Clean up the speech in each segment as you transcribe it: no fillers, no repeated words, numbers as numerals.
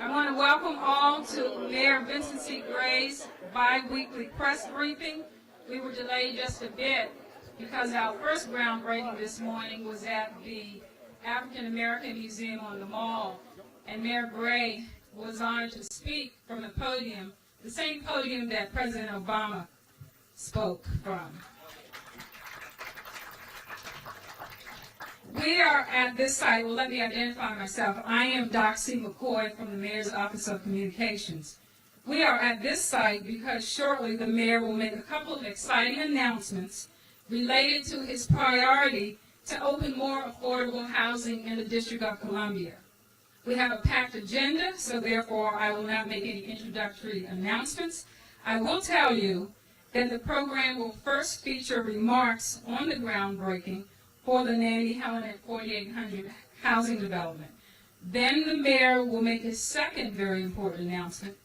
I want to welcome all to Mayor Vincent C. Gray's bi-weekly press briefing. We were delayed just a bit because our first groundbreaking this morning was at the African American Museum on the Mall, and Mayor Gray was honored to speak from the podium, the same podium that President Obama spoke from. We are at this site. Well, let me identify myself. I am Doxy McCoy from the Mayor's Office of Communications. We are at this site because shortly the Mayor will make a couple of exciting announcements related to his priority to open more affordable housing in the District of Columbia. We have a packed agenda, so therefore I will not make any introductory announcements. I will tell you that the program will first feature remarks on the groundbreaking for the Nannie Helen at 4800 housing development. Then the Mayor will make his second very important announcement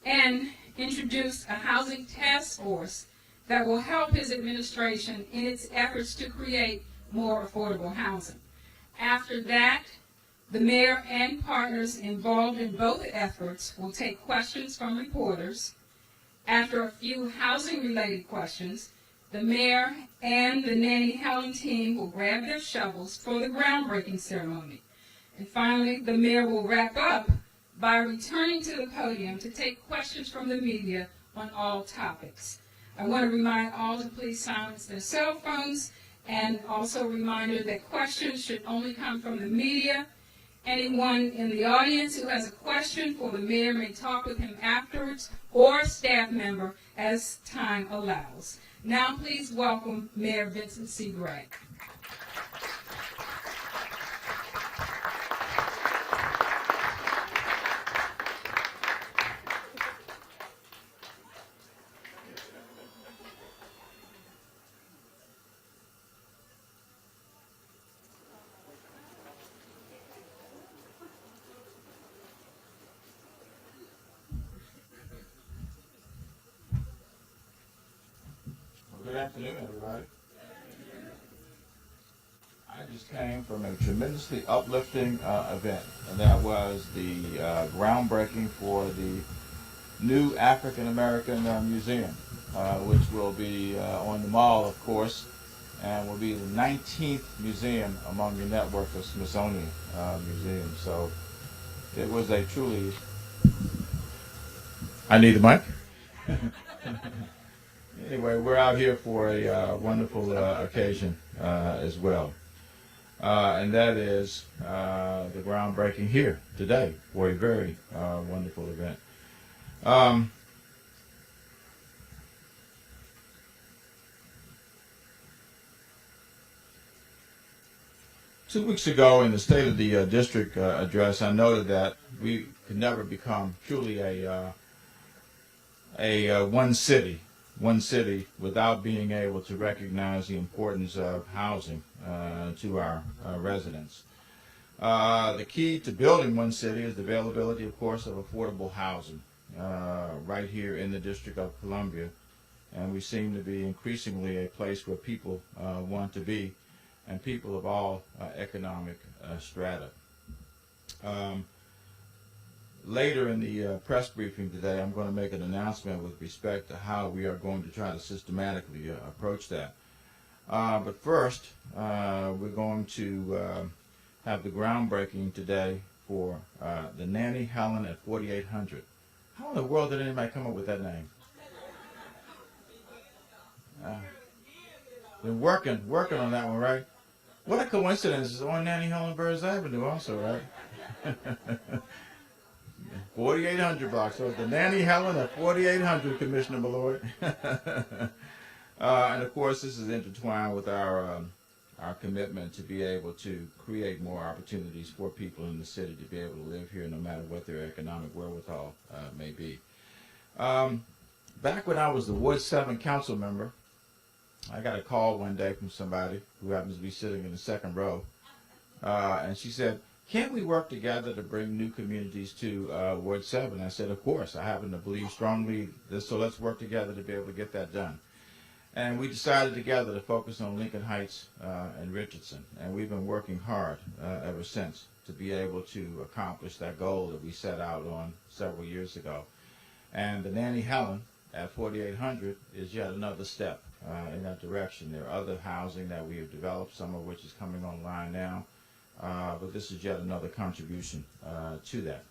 and introduce a housing task force that will help his administration in its efforts to create more affordable housing. After that, the Mayor and partners involved in both efforts will take questions from reporters. After a few housing-related questions, the Mayor and the Nannie Helen team will grab their shovels for the groundbreaking ceremony. And finally, the Mayor will wrap up by returning to the podium to take questions from the media on all topics. I want to remind all to please silence their cell phones, and also a reminder that questions should only come from the media. Anyone in the audience who has a question for the Mayor may talk with him afterwards, or a staff member as time allows. Now please welcome Mayor Vincent C. Gray. Good afternoon, everybody. I just came from a tremendously uplifting event, and that was the groundbreaking for the new African American Museum, which will be on the Mall, of course, and will be the 19th museum among the network of Smithsonian museums. So it was a truly... I need the mic? Anyway, we're out here for a wonderful occasion as well. And that is the groundbreaking here today for a very wonderful event. 2 weeks ago in the State of the District address, I noted that we could never become truly a one city without being able to recognize the importance of housing to our residents. The key to building one city is the availability, of course, of affordable housing right here in the District of Columbia. And we seem to be increasingly a place where people want to be, and people of all economic strata. Later in the press briefing today, I'm going to make an announcement with respect to how we are going to try to systematically approach that. But first, we're going to have the groundbreaking today for the Nannie Helen at 4800. How in the world did anybody come up with that name? Been working on that one, right? What a coincidence! It's on Nannie Helen Burrs Avenue also, right? 4800 blocks. So the Nannie Helen at 4800, Commissioner Malloy. And of course, this is intertwined with our commitment to be able to create more opportunities for people in the city to be able to live here no matter what their economic wherewithal may be. Back when I was the Ward 7 council member, I got a call one day from somebody who happens to be sitting in the second row, and she said, "Can't we work together to bring new communities to Ward 7? I said, of course. I happen to believe strongly this, so let's work together to be able to get that done. And we decided together to focus on Lincoln Heights and Richardson, and we've been working hard ever since. to be able to accomplish that goal that we set out on several years ago. And the Nannie Helen at 4800 is yet another step in that direction. There are other housing that we have developed, some of which is coming online now, but this is yet another contribution to that.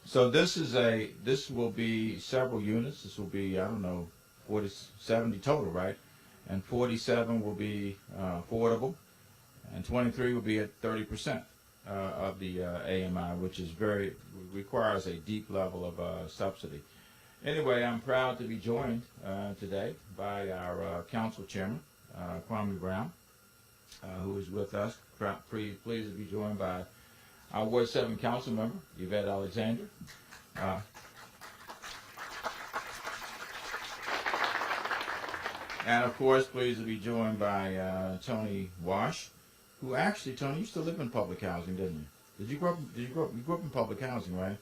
So this will be several units. This will be, I don't know, 70 total, right? And 47 will be affordable, and 23 will be at 30% of the AMI, which is requires a deep level of subsidy. Anyway, I'm proud to be joined today by our council chairman, Kwame Brown, who is with us. Pleased to be joined by our Ward 7 council member, Yvette Alexander. And of course, pleased to be joined by Tony Wash, who actually, Tony, used to live in public housing, didn't you? You grew up in public housing, right?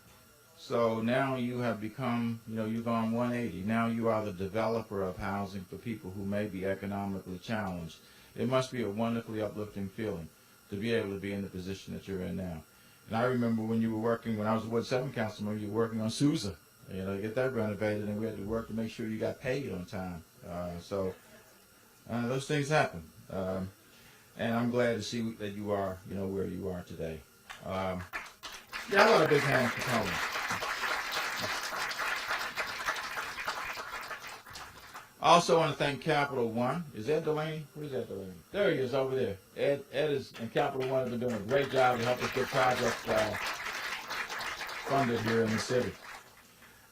So now you have become, you've gone 180. Now you are the developer of housing for people who may be economically challenged. It must be a wonderfully uplifting feeling to be able to be in the position that you're in now. And I remember when you were working, when I was a Ward 7 councilman, you were working on Sousa, to get that renovated, and we had to work to make sure you got paid on time. So those things happen. And I'm glad to see that you are, where you are today. Yeah, a lot of big hands for Tony. I also want to thank Capital One. Is Ed Delaney? Where's Ed Delaney? There he is over there. Ed is and Capital One have been doing a great job to help us get projects funded here in the city.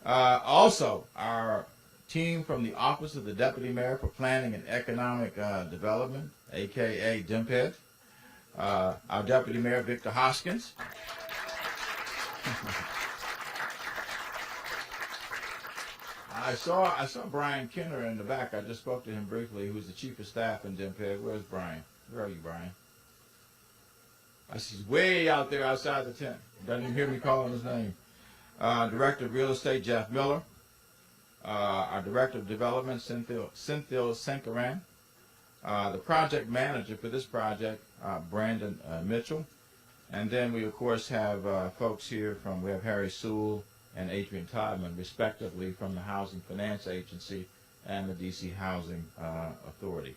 Also, our team from the Office of the Deputy Mayor for Planning and Economic Development, a.k.a. DMPED. Our Deputy Mayor, Victor Hoskins. I saw Brian Kenner in the back. I just spoke to him briefly, who's the Chief of Staff in DMPED. Where's Brian? Where are you, Brian? I see he's way out there outside the tent. Doesn't even hear me calling his name. Director of Real Estate, Jeff Miller. Our Director of Development, Cynthia Sankaran. The project manager for this project, Brandon Mitchell. And then we, of course, have folks here we have Harry Sewell and Adrian Todman, respectively, from the Housing Finance Agency and the D.C. Housing Authority.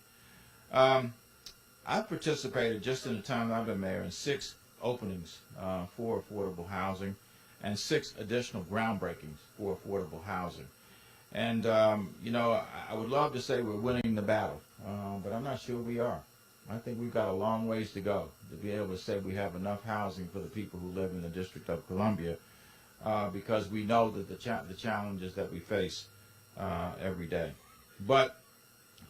I've participated, just in the time I've been mayor, in 6 openings for affordable housing and 6 additional groundbreakings for affordable housing. And, I would love to say we're winning the battle, but I'm not sure we are. I think we've got a long ways to go to be able to say we have enough housing for the people who live in the District of Columbia, because we know that the challenges that we face every day. But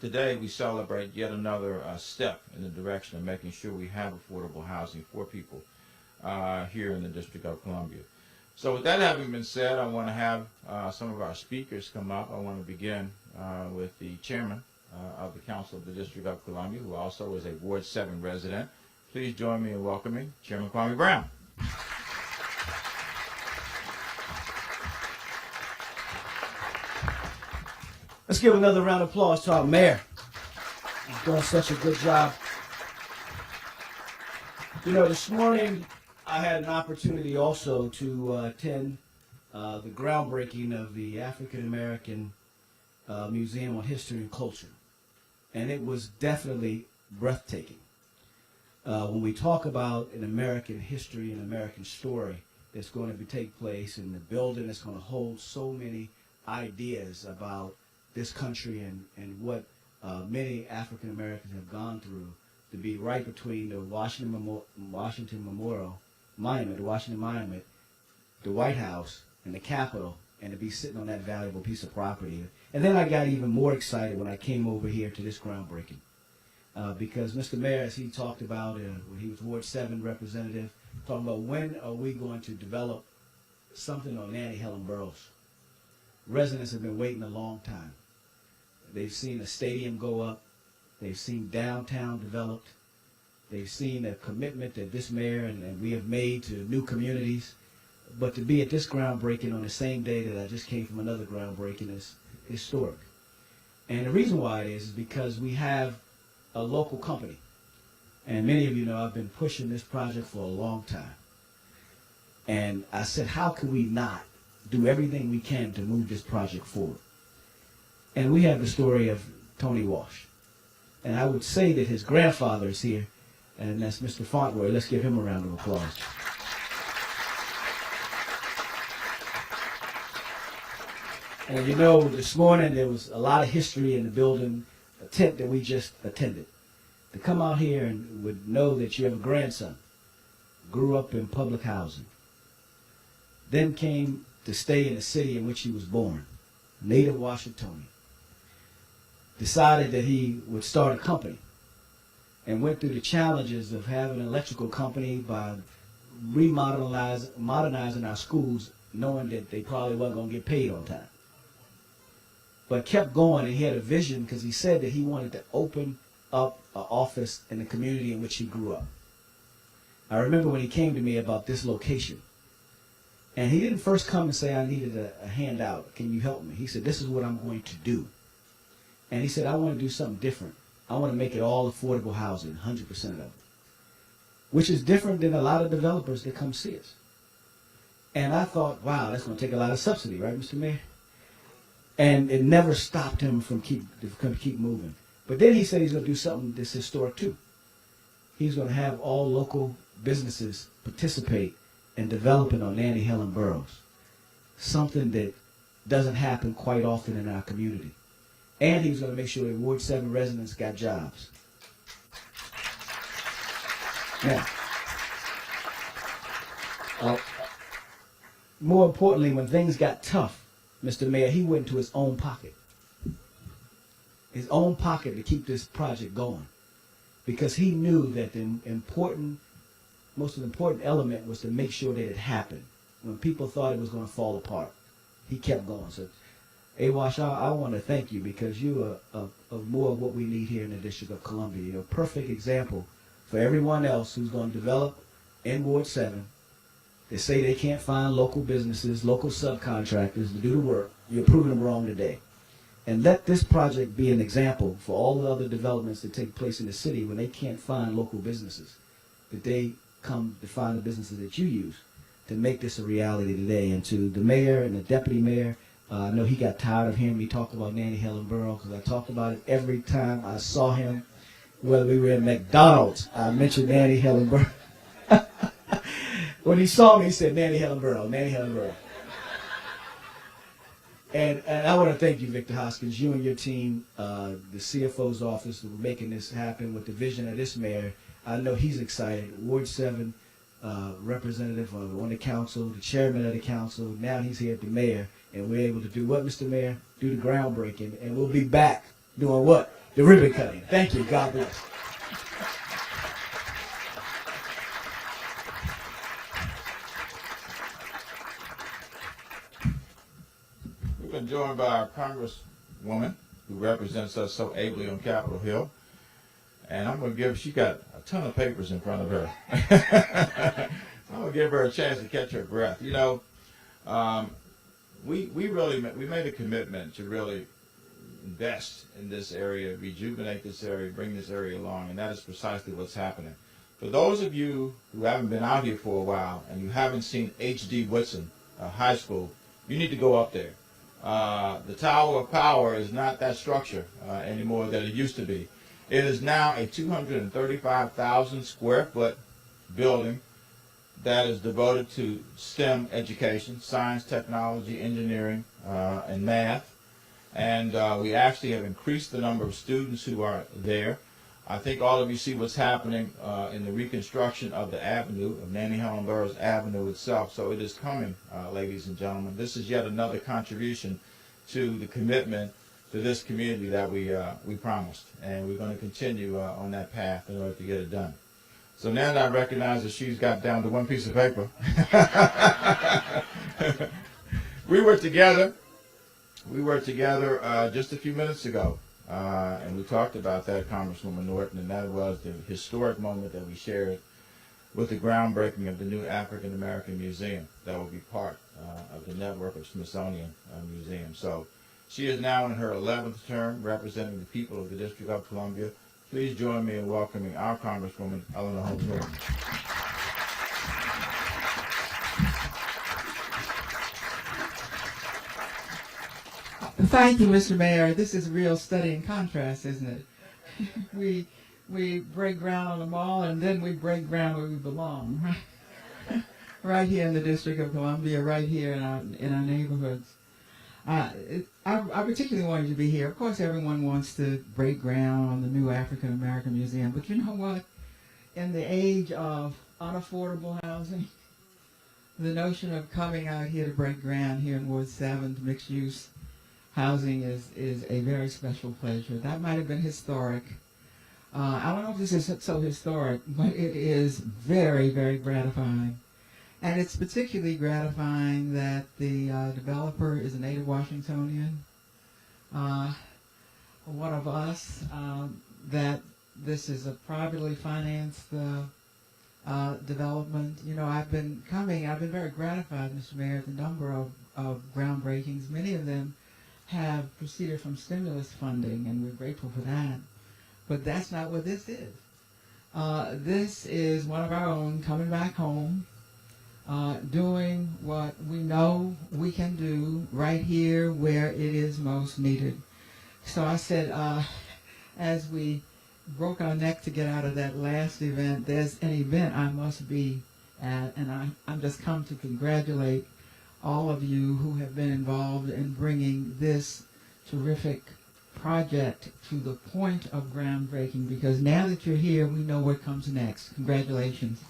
today we celebrate yet another step in the direction of making sure we have affordable housing for people here in the District of Columbia. So with that having been said, I want to have some of our speakers come up. I want to begin with the chairman of the Council of the District of Columbia, who also is a Ward 7 resident. Please join me in welcoming Chairman Kwame Brown. Let's give another round of applause to our mayor. He's doing such a good job. This morning I had an opportunity also to attend the groundbreaking of the African American Museum on History and Culture. And it was definitely breathtaking. When we talk about an American history and American story that's going to take place in the building that's going to hold so many ideas about this country and what many African Americans have gone through, to be right between the Washington Monument, the White House, and the Capitol, and to be sitting on that valuable piece of property. And then I got even more excited when I came over here to this groundbreaking, because Mr. Mayor, as he talked about when he was Ward 7 representative, talking about when are we going to develop something on Nannie Helen boroughs. Residents have been waiting a long time. They've seen a stadium go up. They've seen downtown developed. They've seen a commitment that this mayor and we have made to new communities. But to be at this groundbreaking on the same day that I just came from another groundbreaking is historic. And the reason why it is because we have a local company And many of you know I've been pushing this project for a long time. And I said, how can we not do everything we can to move this project forward? And we have the story of Tony Walsh. And I would say that his grandfather is here, and that's Mr. Fauntleroy. Let's give him a round of applause. And you know, this morning there was a lot of history in the building, a tent that we just attended. To come out here and would know that you have a grandson, grew up in public housing, then came to stay in the city in which he was born, native Washingtonian, decided that he would start a company and went through the challenges of having an electrical company by modernizing our schools, knowing that they probably wasn't going to get paid on time. But kept going, and he had a vision because he said that he wanted to open up an office in the community in which he grew up. I remember when he came to me about this location, and he didn't first come and say, I needed a handout. Can you help me? He said, this is what I'm going to do. And he said, I want to do something different. I want to make it all affordable housing, 100% of it, which is different than a lot of developers that come see us. And I thought, wow, that's going to take a lot of subsidy, right, Mr. Mayor? And it never stopped him from keep moving. But then he said he's going to do something that's historic too. He's going to have all local businesses participate in developing on Nannie Helen boroughs, something that doesn't happen quite often in our community. And he was going to make sure that Ward 7 residents got jobs. Now, more importantly, when things got tough, Mr. Mayor, he went to his own pocket. His own pocket to keep this project going. Because he knew that the most important element was to make sure that it happened. When people thought it was going to fall apart, he kept going. So, Wash, I want to thank you because you are more of what we need here in the District of Columbia. You're a perfect example for everyone else who's going to develop in Ward 7. They say they can't find local businesses, local subcontractors to do the work. You're proving them wrong today. And let this project be an example for all the other developments that take place in the city when they can't find local businesses, that they come to find the businesses that you use to make this a reality today. And to the mayor and the deputy mayor, I know he got tired of hearing me talk about Nannie Helen Borough because I talked about it every time I saw him. Whether we were in McDonald's, I mentioned Nannie Helen Borough. When he saw me, he said, Nannie Helen Borough, Nannie Helen Borough. And I want to thank you, Victor Hoskins, you and your team, the CFO's office, for making this happen with the vision of this mayor. I know he's excited. Ward 7 representative on the council, the chairman of the council. Now he's here at the mayor, and we're able to do what, Mr. Mayor? Do the groundbreaking, and we'll be back doing what? The ribbon cutting. Thank you. God bless. We've been joined by our Congresswoman who represents us so ably on Capitol Hill. And I'm going to she got a ton of papers in front of her. I'm going to give her a chance to catch her breath. You know, we made a commitment to really invest in this area, rejuvenate this area, bring this area along, and that is precisely what's happening. For those of you who haven't been out here for a while and you haven't seen H.D. Woodson High School, you need to go up there. The Tower of Power is not that structure anymore that it used to be. It is now a 235,000 square foot building that is devoted to STEM education, science, technology, engineering, and math. And we actually have increased the number of students who are there. I think all of you see what's happening in the reconstruction of the avenue, of Nannie Helen Burroughs Avenue itself. So it is coming, ladies and gentlemen. This is yet another contribution to the commitment to this community that we promised. And we're going to continue on that path in order to get it done. So now that I recognize that she's got down to one piece of paper, we were together just a few minutes ago, and we talked about that, Congresswoman Norton, and that was the historic moment that we shared with the groundbreaking of the new African American Museum that will be part of the network of Smithsonian Museums. So she is now in her 11th term representing the people of the District of Columbia, Please join me in welcoming our Congresswoman, Eleanor Holmes. Thank you, Mr. Mayor. This is a real study in contrast, isn't it? we break ground on the mall, and then we break ground where we belong. Right here in the District of Columbia, right here in our neighborhoods. I particularly wanted to be here. Of course, everyone wants to break ground on the new African American Museum, but you know what? In the age of unaffordable housing, the notion of coming out here to break ground here in Ward 7 mixed use housing is a very special pleasure. That might have been historic. I don't know if this is so historic, but it is very, very gratifying. And it's particularly gratifying that the developer is a native Washingtonian, one of us, that this is a privately financed development. You know, I've been very gratified, Mr. Mayor, at the number of groundbreakings. Many of them have proceeded from stimulus funding, and we're grateful for that. But that's not what this is. This is one of our own coming back home, doing what we know we can do right here where it is most needed. So I said, as we broke our neck to get out of that last event, there's an event I must be at, and I'm just come to congratulate all of you who have been involved in bringing this terrific project to the point of groundbreaking, because now that you're here, we know what comes next. Congratulations.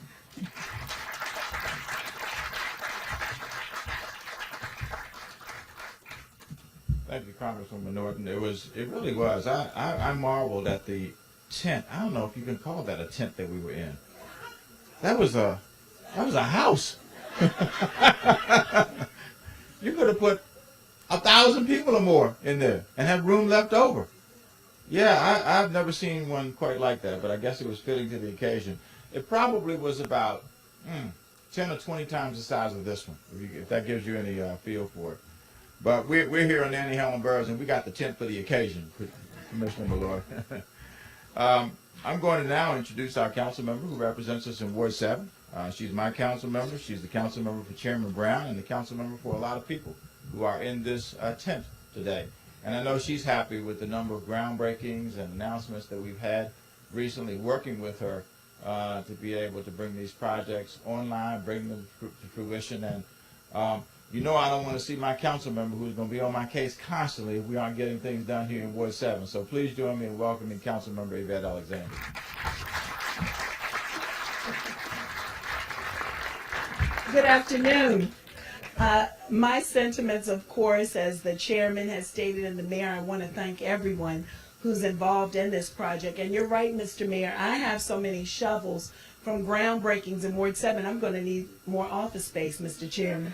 Thank you, Congresswoman Norton. It really was. I marveled at the tent. I don't know if you can call that a tent that we were in. That was a house. You could have put 1,000 people or more in there and have room left over. Yeah, I've never seen one quite like that, but I guess it was fitting to the occasion. It probably was about 10 or 20 times the size of this one, if that gives you any feel for it. But we're here on Nannie Helen Burrs, and we got the tent for the occasion, Commissioner Malloy. I'm going to now introduce our council member who represents us in Ward 7. She's my council member. She's the council member for Chairman Brown and the council member for a lot of people who are in this tent today. And I know she's happy with the number of groundbreakings and announcements that we've had recently, working with her to be able to bring these projects online, bring them to fruition. And you know I don't want to see my council member who's going to be on my case constantly if we aren't getting things done here in Ward 7. So please join me in welcoming council member Yvette Alexander. Good afternoon. My sentiments, of course, as the chairman has stated and the mayor, I want to thank everyone who's involved in this project. And you're right, Mr. Mayor, I have so many shovels from groundbreakings in Ward 7. I'm going to need more office space, Mr. Chairman.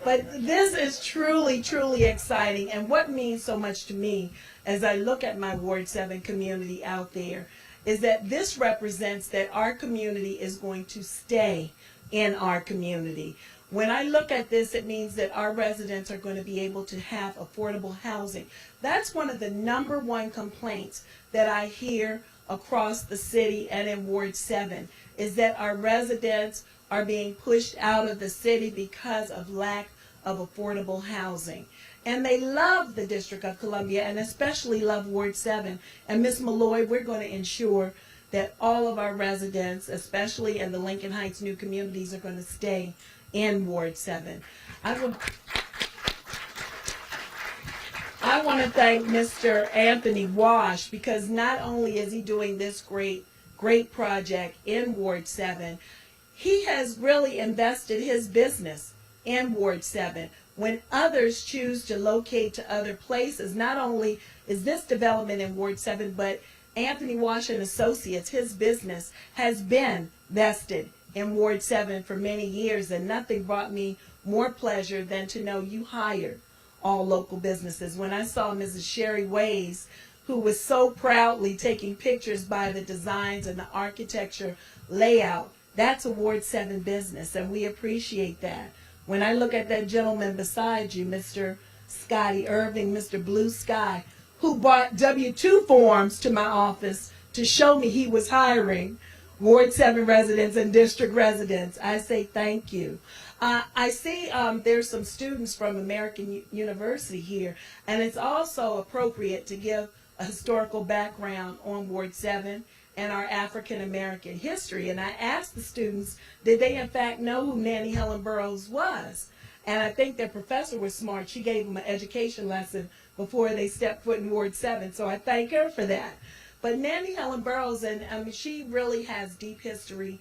But this is truly, truly exciting. And what means so much to me as I look at my Ward 7 community out there is that this represents that our community is going to stay in our community. When I look at this, it means that our residents are going to be able to have affordable housing. That's one of the #1 complaints that I hear across the city and in Ward 7, is that our residents are being pushed out of the city because of lack of affordable housing. And they love the District of Columbia and especially love Ward 7. And Ms. Malloy, we're going to ensure that all of our residents, especially in the Lincoln Heights new communities, are going to stay in Ward 7. I want to thank Mr. Anthony Wash, because not only is he doing this great project in Ward 7, he has really invested his business in Ward 7. When others choose to locate to other places, not only is this development in Ward 7, but Anthony Wash and Associates, his business, has been vested in Ward 7 for many years, and nothing brought me more pleasure than to know you hired all local businesses. When I saw Mrs. Sherry Ways, who was so proudly taking pictures by the designs and the architecture layout, that's a Ward 7 business, and we appreciate that. When I look at that gentleman beside you, Mr. Scotty Irving, Mr. Blue Sky, who brought W-2 forms to my office to show me he was hiring Ward 7 residents and district residents. I say thank you. I see there's some students from American University here, and it's also appropriate to give a historical background on Ward 7 and our African American history. And I asked the students, did they in fact know who Nannie Helen Burroughs was? And I think their professor was smart. She gave them an education lesson before they stepped foot in Ward 7, so I thank her for that. But Nannie Helen Burroughs, and she really has deep history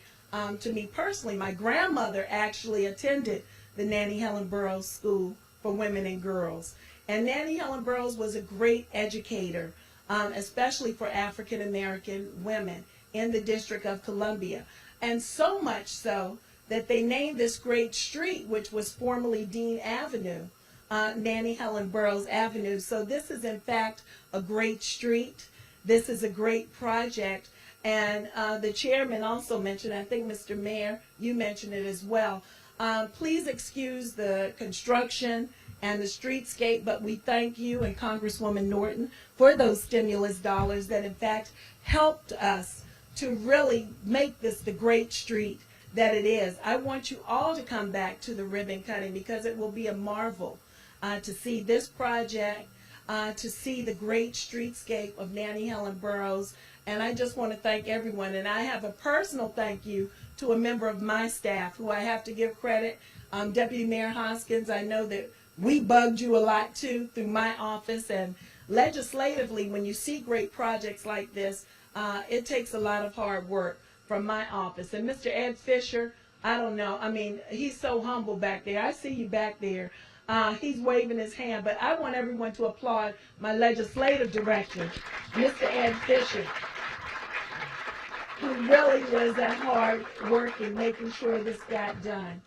to me personally. My grandmother actually attended the Nannie Helen Burroughs School for Women and Girls. And Nannie Helen Burroughs was a great educator, especially for African American women in the District of Columbia. And so much so that they named this great street, which was formerly Dean Avenue, Nannie Helen Burroughs Avenue. So this is in fact a great street. This is a great project. And the chairman also mentioned, I think Mr. Mayor, you mentioned it as well. Please excuse the construction and the streetscape, but we thank you and Congresswoman Norton for those stimulus dollars that in fact helped us to really make this the great street that it is. I want you all to come back to the ribbon cutting because it will be a marvel to see this project, to see the great streetscape of Nannie Helen Burroughs. And I just want to thank everyone. And I have a personal thank you to a member of my staff who I have to give credit, Deputy Mayor Hoskins. I know that we bugged you a lot too through my office. And legislatively, when you see great projects like this, it takes a lot of hard work from my office. And Mr. Ed Fisher, I don't know, I mean, he's so humble back there. I see you back there. He's waving his hand, but I want everyone to applaud my legislative director, Mr. Ed Fisher, who really was at hard work in making sure this got done.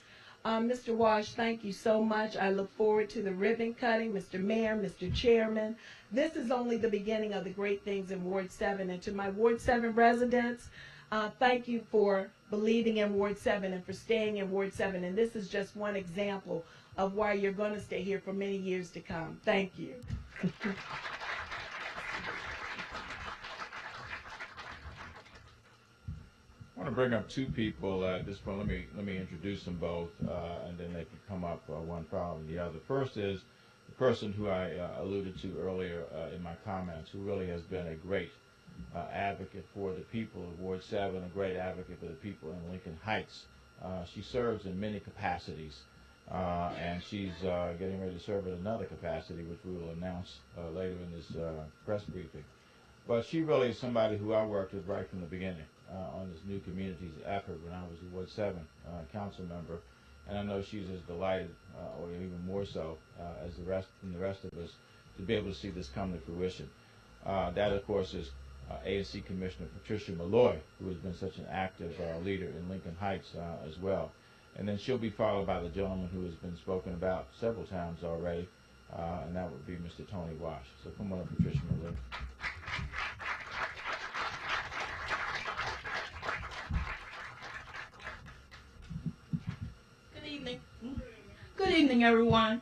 Mr. Walsh, thank you so much. I look forward to the ribbon cutting. Mr. Mayor, Mr. Chairman, this is only the beginning of the great things in Ward 7. And to my Ward 7 residents, thank you for believing in Ward 7 and for staying in Ward 7. And this is just one example of why you're going to stay here for many years to come. Thank you. I want to bring up two people at this point. Let me introduce them both, and then they can come up one following the other. First is the person who I alluded to earlier in my comments, who really has been a great advocate for the people of Ward 7, a great advocate for the people in Lincoln Heights. She serves in many capacities, and she's getting ready to serve in another capacity, which we will announce later in this press briefing. But she really is somebody who I worked with right from the beginning on this new communities effort when I was a Ward 7 council member, and I know she's as delighted, or even more so, as the rest of us, to be able to see this come to fruition. That, of course, is A&C Commissioner Patricia Malloy, who has been such an active leader in Lincoln Heights as well. And then she'll be followed by the gentleman who has been spoken about several times already, and that would be Mr. Tony Wash. So come on up, Patricia Malloy. Good evening. Good evening, everyone.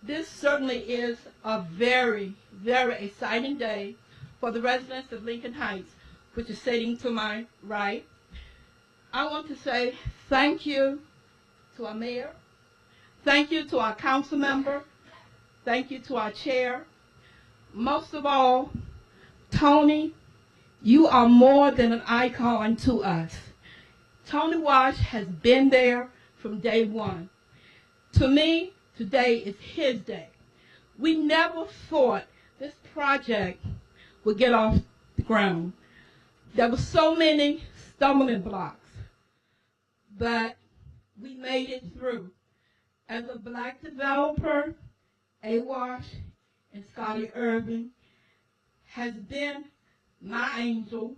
This certainly is a very, very exciting day for the residents of Lincoln Heights, which is sitting to my right. I want to say thank you to our mayor, thank you to our council member, thank you to our chair. Most of all, Tony, you are more than an icon to us. Tony Wash has been there from day one. To me, today is his day. We never thought this project would get off the ground. There were so many stumbling blocks, but we made it through. As a black developer, Wash and Scotty Irving has been my angel,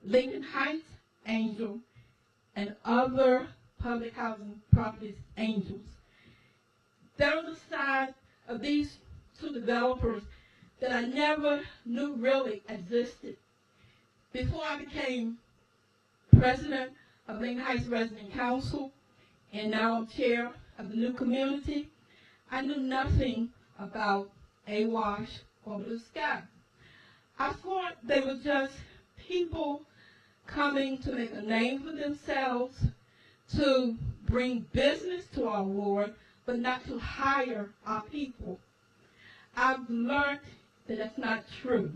Lincoln Heights angel, and other public housing properties angels. There was a side of these two developers that I never knew really existed. Before I became president of Lincoln Heights Resident Council, and now I'm chair of the new community, I knew nothing about Wash or blue sky. I thought they were just people coming to make a name for themselves, to bring business to our ward, but not to hire our people. I've learned that that's not true.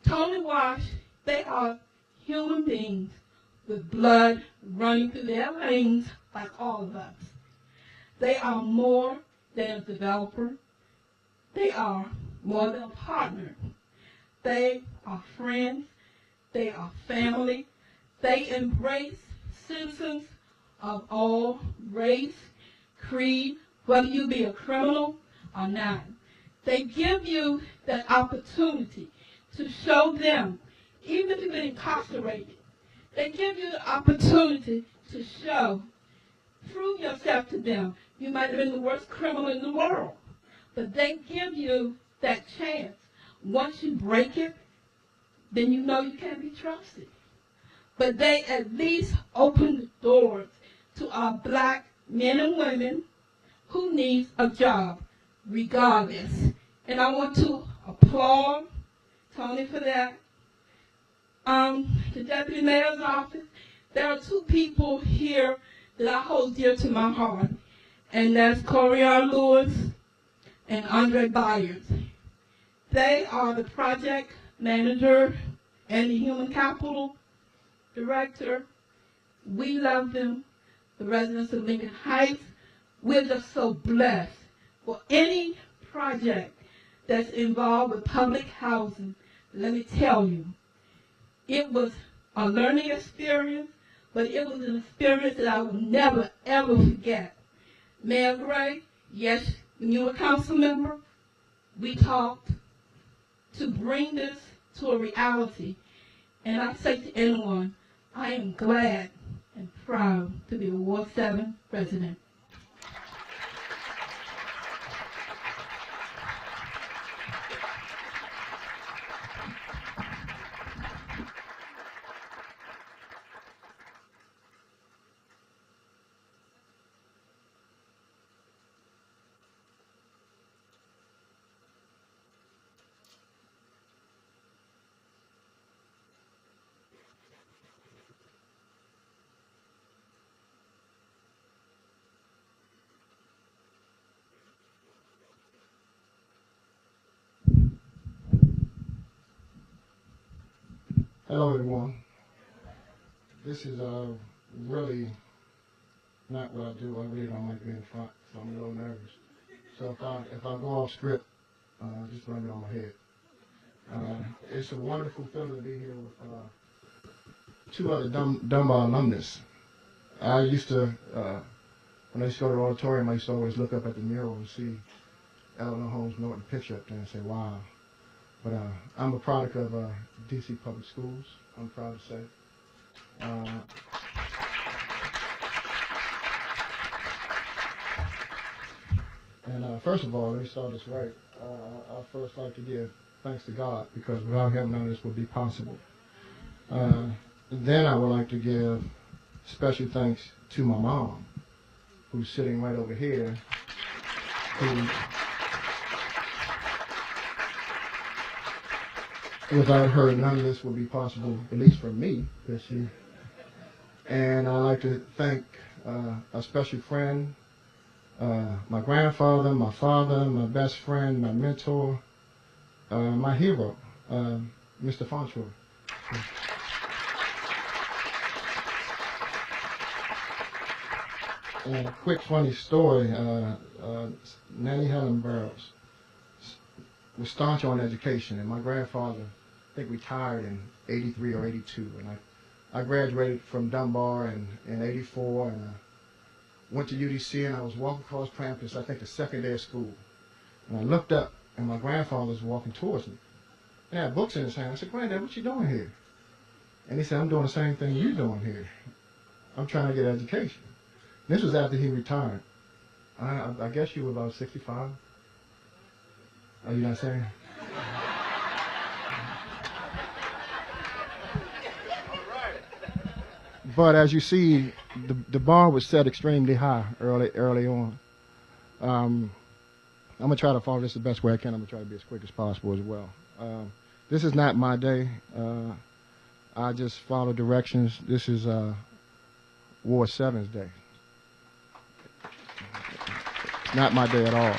Totally washed, they are human beings with blood running through their veins like all of us. They are more than a developer. They are more than a partner. They are friends. They are family. They embrace citizens of all race, creed, whether you be a criminal or not. They give you that opportunity to show them, even if you've been incarcerated, they give you the opportunity to show, prove yourself to them. You might have been the worst criminal in the world, but they give you that chance. Once you break it, then you know you can't be trusted. But they at least open the doors to our black men and women who need a job, regardless. And I want to applaud Tony for that. The Deputy Mayor's office, there are two people here that I hold dear to my heart, and that's Corian Lewis and Andre Byers. They are the project manager and the human capital director. We love them, the residents of Lincoln Heights. We're just so blessed. For any project that's involved with public housing, let me tell you, it was a learning experience, but it was an experience that I will never, ever forget. Mayor Gray, yes, when you were a council member, we talked to bring this to a reality. And I say to anyone, I am glad and proud to be a Ward 7 resident. Hello, everyone. This is really not what I do. I really don't like being front, so I'm a little nervous. So if I go off script, just blame it on my head. It's a wonderful feeling to be here with two other Dunbar alumnus. I used to, when I used to go to the auditorium, I used to always look up at the mural and see Eleanor Holmes Norton picture up there and say, wow. But I'm a product of D.C. Public Schools, I'm proud to say. And first of all, let me start this right. I'd first like to give thanks to God, because without Him, none of this would be possible. Then I would like to give special thanks to my mom, who's sitting right over here, without her, none of this would be possible, at least for me, this year. And I'd like to thank a special friend, my grandfather, my father, my best friend, my mentor, my hero, Mr. Fontroy. And a quick funny story, Nannie Helen was staunch on education, and my grandfather, I think, retired in 83 or 82, and I graduated from Dunbar in 84, and went to UDC, and I was walking across campus, I think the second day of school, and I looked up, and my grandfather was walking towards me, and he had books in his hand. I said, "Granddad, what you doing here?" And he said, "I'm doing the same thing you're doing here. I'm trying to get education." And this was after he retired. I guess you were about 65. Are you not saying? But as you see, the bar was set extremely high early on. I'm going to try to follow this the best way I can. I'm going to try to be as quick as possible as well. This is not my day. I just follow directions. This is Ward 7's day. It's not my day at all.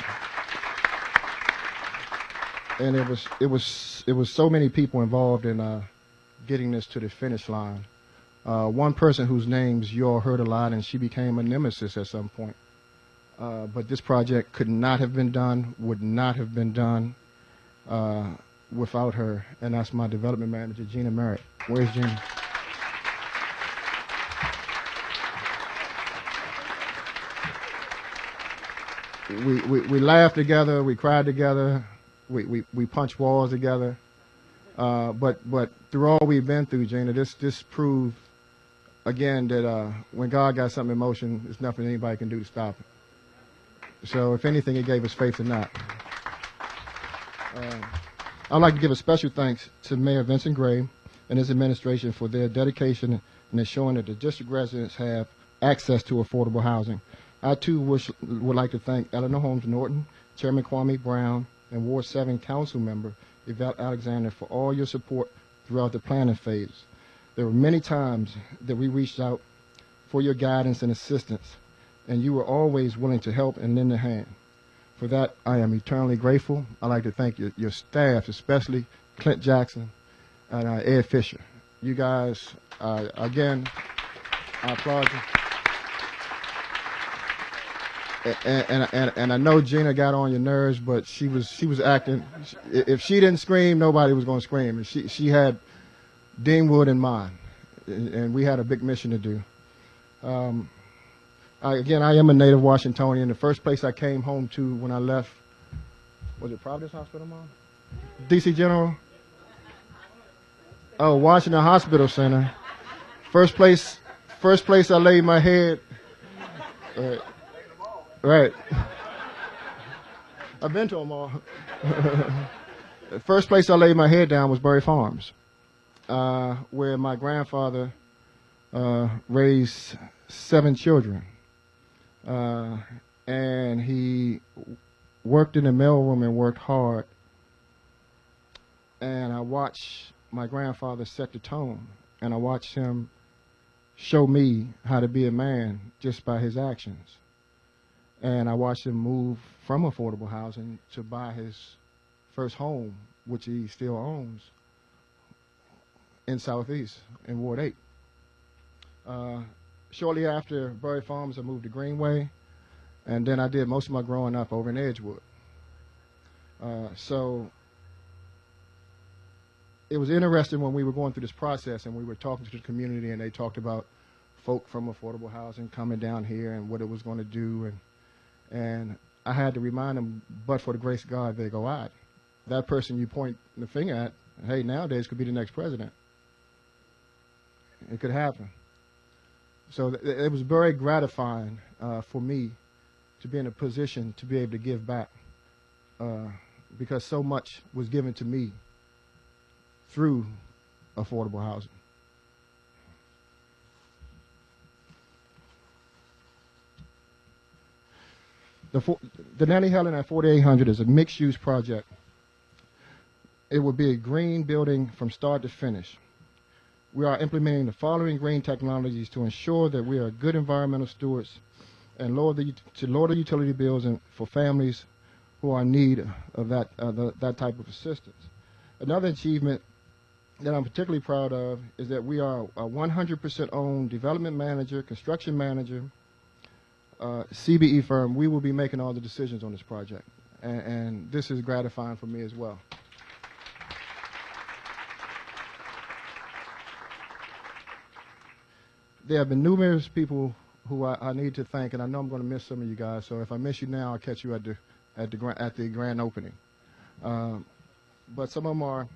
And it was so many people involved in getting this to the finish line. One person whose names you all heard a lot, and she became a nemesis at some point. But this project could not have been done, would not have been done without her, and that's my development manager, Gina Merritt. Where's Gina? We laughed together, we cried together, we punched walls together. But through all we've been through, Gina, this proved again that when God got something in motion, there's nothing anybody can do to stop it. So if anything, it gave us faith in that. I'd like to give a special thanks to Mayor Vincent Gray and his administration for their dedication in ensuring that the district residents have access to affordable housing. I too would like to thank Eleanor Holmes Norton, Chairman Kwame Brown, and Ward 7 Council Member Yvette Alexander for all your support throughout the planning phase. There were many times that we reached out for your guidance and assistance, and you were always willing to help and lend a hand. For that, I am eternally grateful. I'd like to thank your staff, especially Clint Jackson and Ed Fisher. You guys, again, I applaud you. And I know Gina got on your nerves, but she was acting. If she didn't scream, nobody was going to scream. And she had Deanwood in mind, and we had a big mission to do. I am a native Washingtonian. The first place I came home to when I left, was it Providence Hospital, Mom? DC General? Oh, Washington Hospital Center. First place I laid my head. Right. I've been to them all. The first place I laid my head down was Berry Farms, where my grandfather raised 7 children. And he worked in the mailroom and worked hard. And I watched my grandfather set the tone, and I watched him show me how to be a man just by his actions. And I watched him move from affordable housing to buy his first home, which he still owns, in Southeast, in Ward 8. Shortly after Berry Farms, I moved to Greenway, and then I did most of my growing up over in Edgewood. So it was interesting when we were going through this process and we were talking to the community, and they talked about folk from affordable housing coming down here and what it was going to do. And I had to remind them, but for the grace of God, they go out. That person you point the finger at, hey, nowadays could be the next president. It could happen. So it was very gratifying for me to be in a position to be able to give back because so much was given to me through affordable housing. The Nannie Helen at 4800 is a mixed-use project. It will be a green building from start to finish. We are implementing the following green technologies to ensure that we are good environmental stewards and lower the utility bills for families who are in need of that type of assistance. Another achievement that I'm particularly proud of is that we are a 100% owned development manager, construction manager, CBE firm. We will be making all the decisions on this project, and this is gratifying for me as well. There have been numerous people who I need to thank, and I know I'm going to miss some of you guys. So if I miss you now, I'll catch you at the grand opening. But some of them are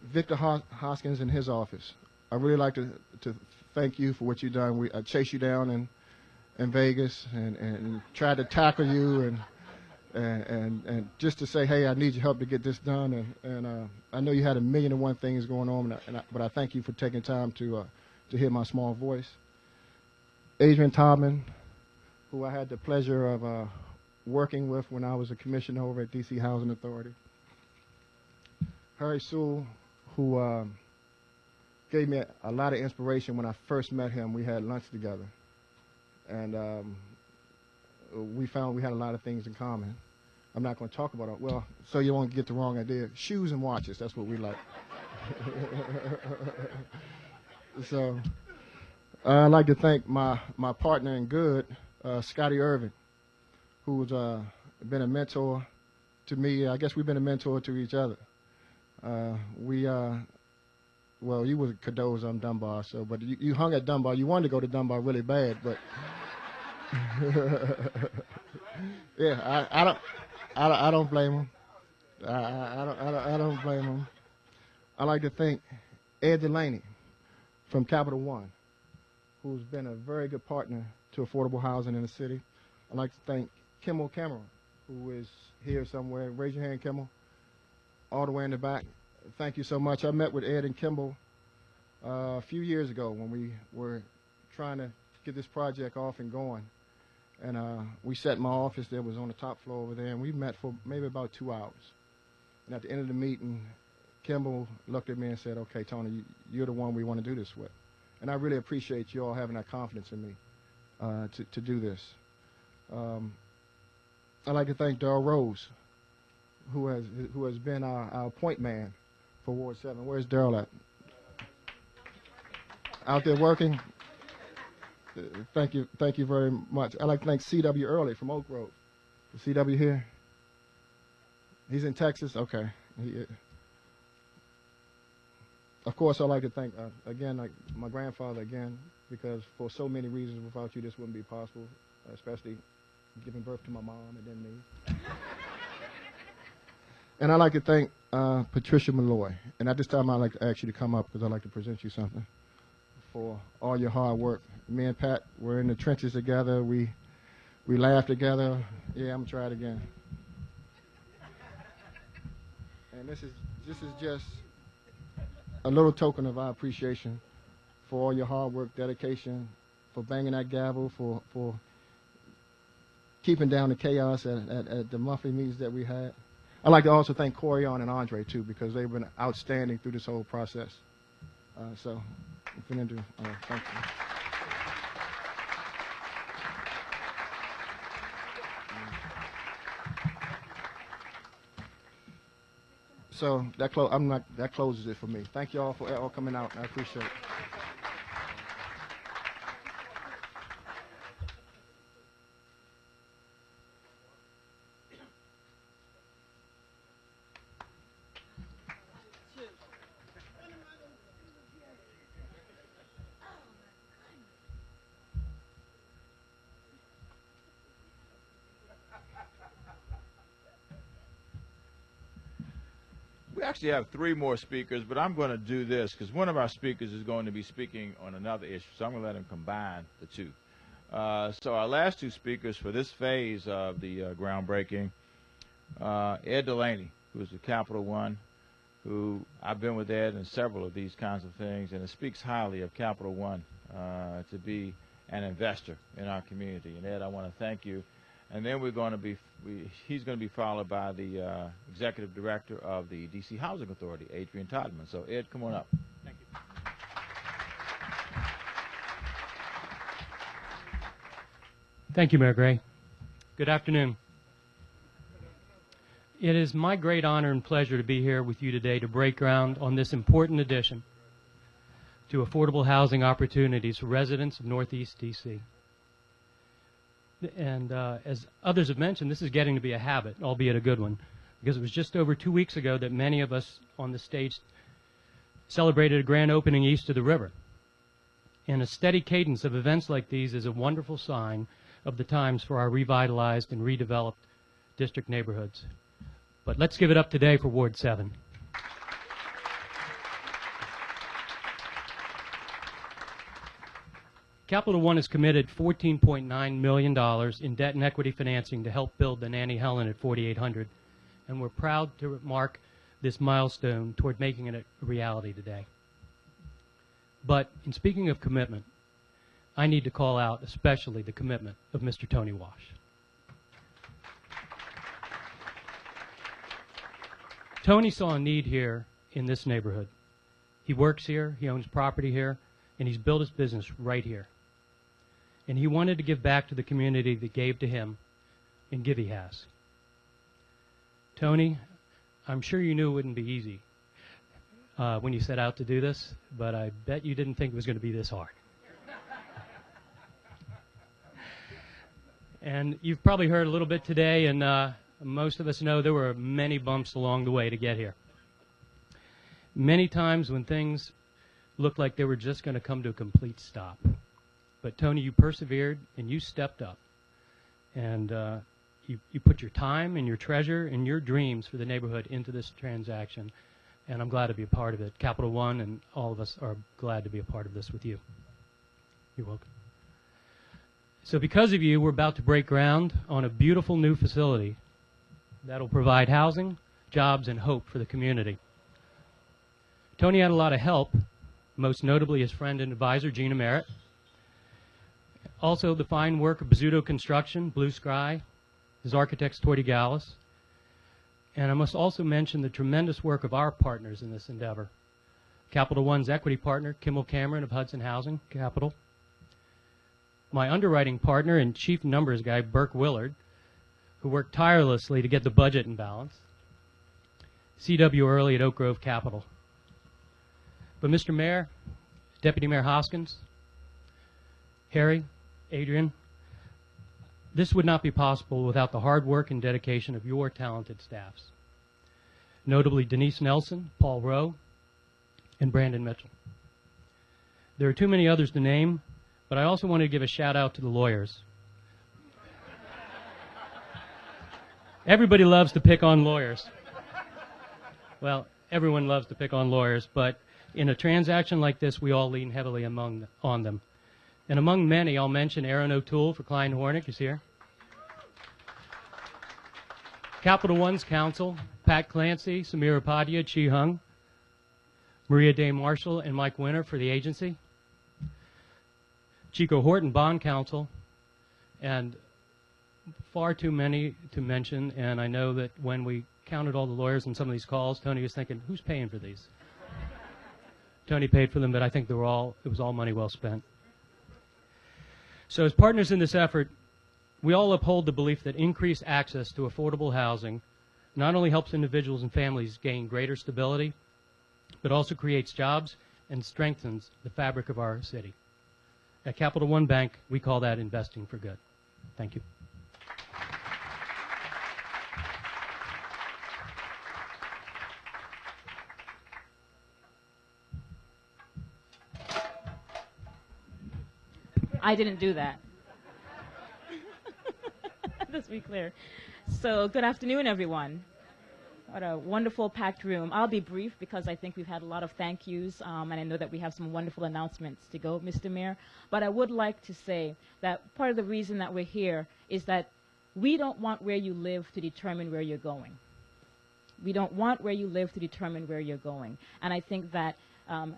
Victor Hoskins in his office. I really like to thank you for what you've done. I chased you down in Vegas and tried to tackle you and just to say, hey, I need your help to get this done. And I know you had 1,000,001 things going on, but I thank you for taking time to hear my small voice. Adrian Todman, who I had the pleasure of working with when I was a commissioner over at DC Housing Authority. Harry Sewell, who gave me a lot of inspiration when I first met him. We had lunch together, and we found we had a lot of things in common. I'm not going to talk about it. Well, so you won't get the wrong idea. Shoes and watches, that's what we like. So I'd like to thank my partner in good, Scotty Irvin, who's been a mentor to me. I guess we've been a mentor to each other. Well, you was at Cadoz, I'm Dunbar, so, but you hung at Dunbar. You wanted to go to Dunbar really bad, but yeah, I don't blame him. I don't blame him. I'd like to thank Ed Delaney from Capital One, who's been a very good partner to affordable housing in the city. I'd like to thank Kimmel Cameron, who is here somewhere. Raise your hand, Kimmel, all the way in the back. Thank you so much. I met with Ed and Kimball a few years ago when we were trying to get this project off and going. And we sat in my office that was on the top floor over there, and we met for maybe about 2 hours. And at the end of the meeting, Kimball looked at me and said, okay, Tony, you're the one we want to do this with. And I really appreciate you all having that confidence in me to do this. I'd like to thank Darrell Rose, who has been our point man for Ward 7. Where's Darrell at? Out there working? Thank you very much. I'd like to thank C.W. Early from Oak Grove. Is C.W. here? He's in Texas? Okay. Of course, I'd like to thank, again, like my grandfather again, because for so many reasons without you this wouldn't be possible, especially giving birth to my mom and then me. And I'd like to thank Patricia Malloy. And at this time, I'd like to ask you to come up because I'd like to present you something for all your hard work. Me and Pat, we're in the trenches together. We laugh together. Yeah, I'm going to try it again. And this is just a little token of our appreciation for all your hard work, dedication, for banging that gavel, for keeping down the chaos at the monthly meetings that we had. I'd like to also thank Corian and Andre, too, because they've been outstanding through this whole process. So, thank you. So that closes it for me. Thank you all for all coming out. I appreciate it. We actually have 3 more speakers, but I'm going to do this because one of our speakers is going to be speaking on another issue, so I'm going to let him combine the 2. So our last 2 speakers for this phase of the groundbreaking, Ed Delaney, who is with Capital One, who I've been with Ed in several of these kinds of things, and it speaks highly of Capital One to be an investor in our community. And Ed, I want to thank you. And then he's going to be followed by the executive director of the DC Housing Authority, Adrianne Todman. So Ed, come on up. Thank you. Thank you, Mayor Gray. Good afternoon. It is my great honor and pleasure to be here with you today to break ground on this important addition to affordable housing opportunities for residents of Northeast DC. And as others have mentioned, this is getting to be a habit, albeit a good one, because it was just over 2 weeks ago that many of us on the stage celebrated a grand opening east of the river. And a steady cadence of events like these is a wonderful sign of the times for our revitalized and redeveloped district neighborhoods. But let's give it up today for Ward 7. Capital One has committed $14.9 million in debt and equity financing to help build the Nannie Helen at 4800, and we're proud to mark this milestone toward making it a reality today. But in speaking of commitment, I need to call out especially the commitment of Mr. Tony Wash. Tony saw a need here in this neighborhood. He works here, he owns property here, and he's built his business right here. And he wanted to give back to the community that gave to him, and give he has. Tony, I'm sure you knew it wouldn't be easy when you set out to do this, but I bet you didn't think it was going to be this hard. And you've probably heard a little bit today, and most of us know there were many bumps along the way to get here. Many times when things looked like they were just going to come to a complete stop. But Tony, you persevered and you stepped up. And you put your time and your treasure and your dreams for the neighborhood into this transaction. And I'm glad to be a part of it. Capital One and all of us are glad to be a part of this with you. You're welcome. So because of you, we're about to break ground on a beautiful new facility that'll provide housing, jobs, and hope for the community. Tony had a lot of help, most notably his friend and advisor, Gina Merritt. Also the fine work of Bizzuto Construction, Blue Sky, his architects, Toity Gallus. And I must also mention the tremendous work of our partners in this endeavor. Capital One's equity partner, Kimmel Cameron of Hudson Housing Capital. My underwriting partner and chief numbers guy, Burke Willard, who worked tirelessly to get the budget in balance. C.W. Early at Oak Grove Capital. But Mr. Mayor, Deputy Mayor Hoskins, Harry, Adrian, this would not be possible without the hard work and dedication of your talented staffs. Notably Denise Nelson, Paul Rowe, and Brandon Mitchell. There are too many others to name, but I also want to give a shout out to the lawyers. Everybody loves to pick on lawyers. Well, everyone loves to pick on lawyers, but in a transaction like this, we all lean heavily on them. And among many, I'll mention Aaron O'Toole for Klein Hornick is here. Capital One's counsel, Pat Clancy, Samira Padia, Chi Hung, Maria Day Marshall, and Mike Winter for the agency. Chico Horton, bond counsel, and far too many to mention, and I know that when we counted all the lawyers on some of these calls, Tony was thinking, who's paying for these? Tony paid for them, but I think it was all money well spent. So as partners in this effort, we all uphold the belief that increased access to affordable housing not only helps individuals and families gain greater stability, but also creates jobs and strengthens the fabric of our city. At Capital One Bank, we call that investing for good. Thank you. I didn't do that. Let's be clear. So good afternoon, everyone. What a wonderful packed room. I'll be brief because I think we've had a lot of thank yous, and I know that we have some wonderful announcements to go, Mr. Mayor. But I would like to say that part of the reason that we're here is that we don't want where you live to determine where you're going. We don't want where you live to determine where you're going. And I think that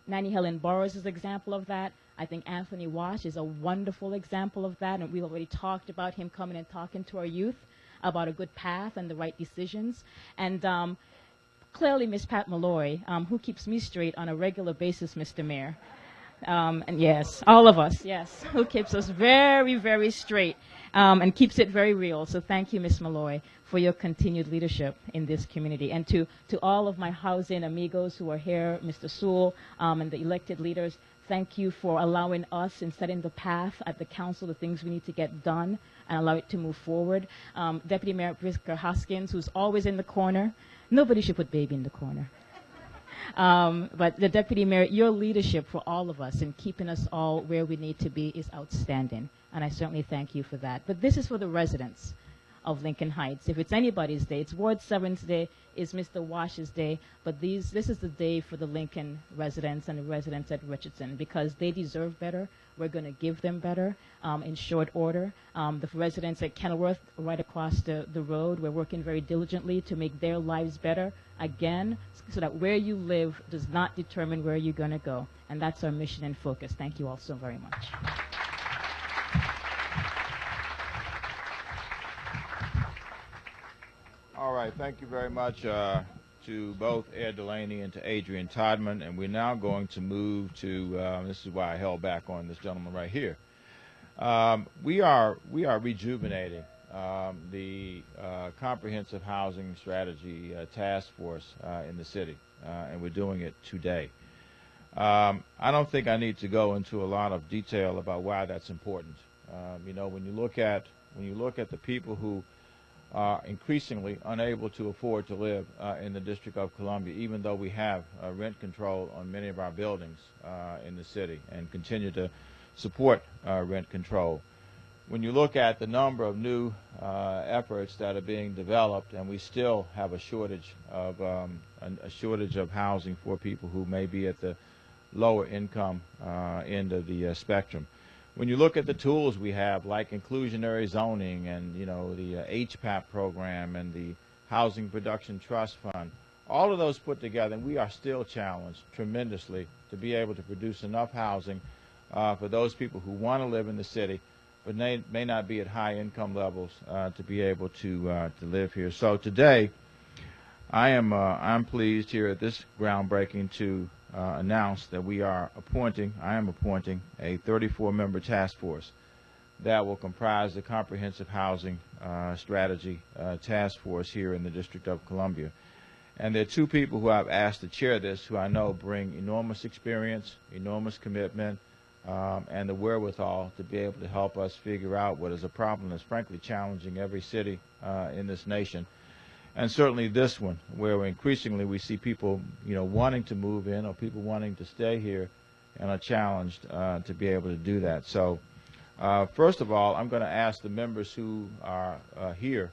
Nannie Helen Burroughs is an example of that. I think Anthony Wash is a wonderful example of that, and we've already talked about him coming and talking to our youth about a good path and the right decisions. And clearly Miss Pat Malloy, who keeps me straight on a regular basis, Mr. Mayor. And yes, all of us, yes, who keeps us very, very straight and keeps it very real. So thank you, Miss Malloy, for your continued leadership in this community. And to all of my housing amigos who are here, Mr. Sewell, and the elected leaders, thank you for allowing us in setting the path at the council, the things we need to get done and allow it to move forward. Deputy Mayor Brisker Hoskins, who's always in the corner. Nobody should put baby in the corner. But the Deputy Mayor, your leadership for all of us in keeping us all where we need to be is outstanding. And I certainly thank you for that. But this is for the residents of Lincoln Heights. If it's anybody's day, it's Ward 7's day, it's Mr. Wash's day, but this is the day for the Lincoln residents and the residents at Richardson because they deserve better. We're going to give them better in short order. The residents at Kenilworth, right across the road, we're working very diligently to make their lives better, again, so that where you live does not determine where you're going to go. And that's our mission and focus. Thank you all so very much. All right, thank you very much, to both Ed Delaney and to Adrianne Todman, and we're now going to move to, this is why I held back on this gentleman right here. We are rejuvenating the Comprehensive Housing Strategy Task Force in the city, and we're doing it today. I don't think I need to go into a lot of detail about why that's important. You know, when you look at the people who are increasingly unable to afford to live in the District of Columbia, even though we have rent control on many of our buildings in the city and continue to support rent control. When you look at the number of new efforts that are being developed, and we still have a shortage of housing for people who may be at the lower income end of the spectrum. When you look at the tools we have, like inclusionary zoning and, you know, the HPAP program and the Housing Production Trust Fund, all of those put together, and we are still challenged tremendously to be able to produce enough housing for those people who want to live in the city but may not be at high income levels to be able to live here. So today, I'm pleased here at this groundbreaking to announce that I am appointing a 34-member task force that will comprise the Comprehensive Housing Strategy Task Force here in the District of Columbia. And there are two people who I've asked to chair this who I know bring enormous experience, enormous commitment, and the wherewithal to be able to help us figure out what is a problem that's frankly challenging every city in this nation. And certainly this one, where increasingly we see people, you know, wanting to move in or people wanting to stay here and are challenged to be able to do that. So first of all, I'm going to ask the members who are here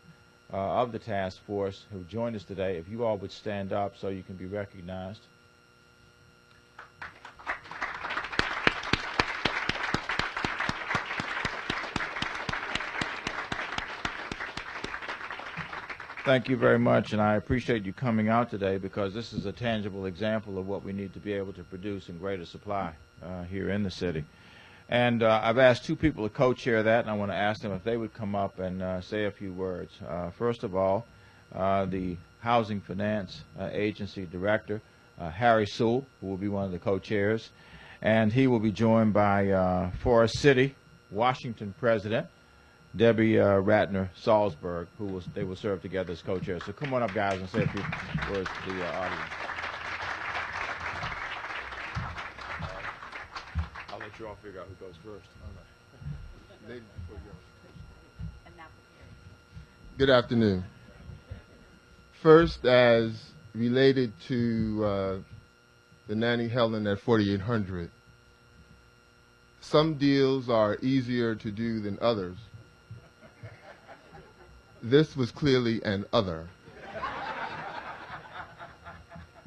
of the task force who joined us today, if you all would stand up so you can be recognized. Thank you very much, and I appreciate you coming out today because this is a tangible example of what we need to be able to produce in greater supply here in the city. And I've asked two people to co-chair that, and I want to ask them if they would come up and say a few words. First of all, the Housing Finance Agency Director, Harry Sewell, who will be one of the co-chairs, and he will be joined by Forest City, Washington President, Debbie Ratner Salzberg, they will serve together as co-chairs. So come on up, guys, and say a few words to the audience. I'll let you all figure out who goes first. Good afternoon. First, as related to the Nannie Helen at 4800, some deals are easier to do than others. This was clearly an other.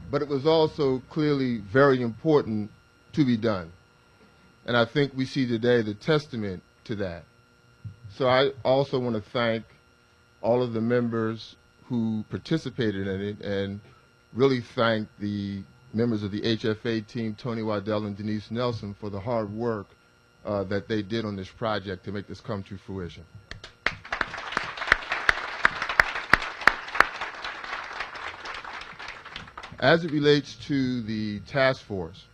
But it was also clearly very important to be done. And I think we see today the testament to that. So I also want to thank all of the members who participated in it and really thank the members of the HFA team, Tony Waddell and Denise Nelson, for the hard work that they did on this project to make this come to fruition. As it relates to the task force,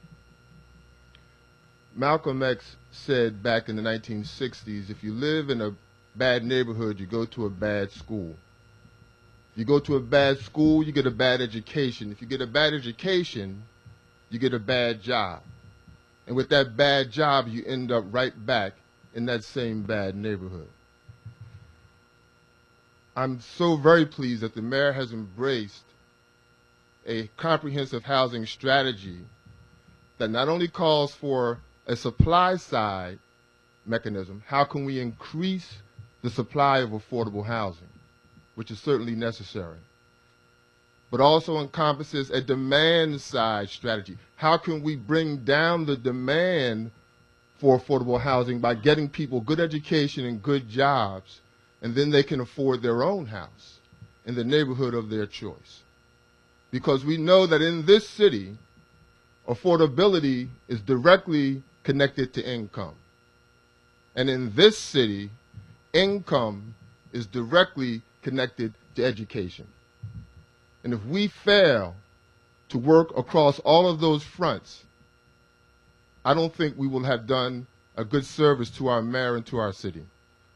Malcolm X said back in the 1960s, if you live in a bad neighborhood, you go to a bad school. If you go to a bad school, you get a bad education. If you get a bad education, you get a bad job. And with that bad job, you end up right back in that same bad neighborhood. I'm so very pleased that the mayor has embraced a comprehensive housing strategy that not only calls for a supply side mechanism, how can we increase the supply of affordable housing, which is certainly necessary, but also encompasses a demand side strategy. How can we bring down the demand for affordable housing by getting people good education and good jobs, and then they can afford their own house in the neighborhood of their choice? Because we know that in this city, affordability is directly connected to income. And in this city, income is directly connected to education. And if we fail to work across all of those fronts, I don't think we will have done a good service to our mayor and to our city.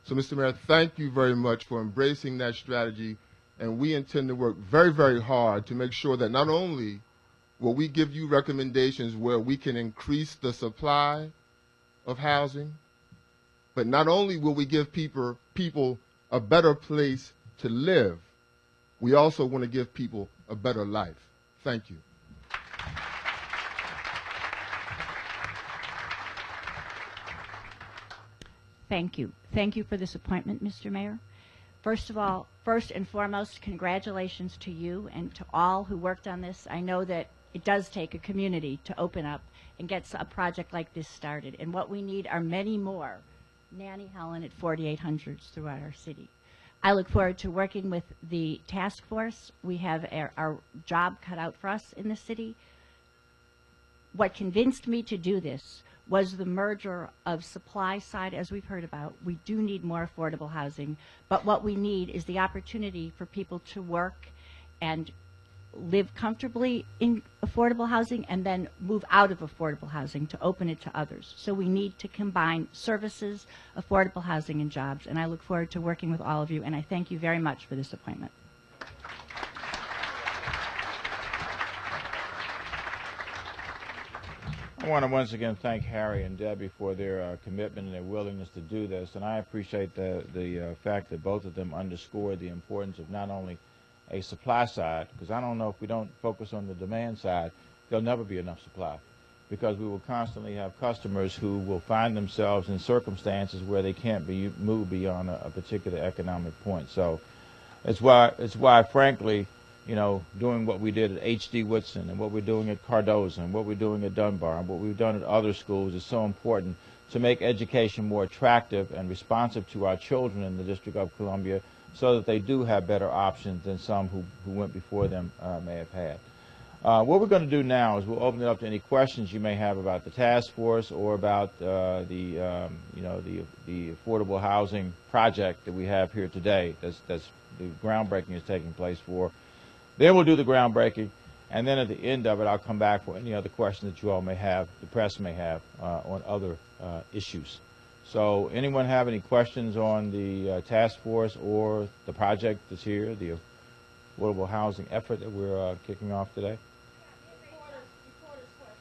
So, Mr. Mayor, thank you very much for embracing that strategy, and we intend to work very, very hard to make sure that not only will we give you recommendations where we can increase the supply of housing, but not only will we give people a better place to live, we also want to give people a better life. Thank you. Thank you. Thank you for this appointment, Mr. Mayor. First of all, first and foremost, congratulations to you and to all who worked on this. I know that it does take a community to open up and get a project like this started. And what we need are many more Nannie Helen at 4800s throughout our city. I look forward to working with the task force. We have our job cut out for us in the city. What convinced me to do this was the merger of supply side, as we've heard about. We do need more affordable housing, but what we need is the opportunity for people to work and live comfortably in affordable housing and then move out of affordable housing to open it to others. So we need to combine services, affordable housing, and jobs, and I look forward to working with all of you, and I thank you very much for this appointment. I want to once again thank Harry and Debbie for their commitment and their willingness to do this, and I appreciate the fact that both of them underscored the importance of not only a supply side, because I don't know if we don't focus on the demand side, there'll never be enough supply, because we will constantly have customers who will find themselves in circumstances where they can't be moved beyond a particular economic point. So it's why frankly, you know, doing what we did at H.D. Woodson and what we're doing at Cardozo and what we're doing at Dunbar and what we've done at other schools is so important to make education more attractive and responsive to our children in the District of Columbia, so that they do have better options than some who went before them may have had. What we're going to do now is we'll open it up to any questions you may have about the task force or about the affordable housing project that we have here today. That's the groundbreaking is taking place for. Then we'll do the groundbreaking, and then at the end of it, I'll come back for any other questions that you all may have, the press may have, on other issues. So anyone have any questions on the task force or the project that's here, the affordable housing effort that we're kicking off today?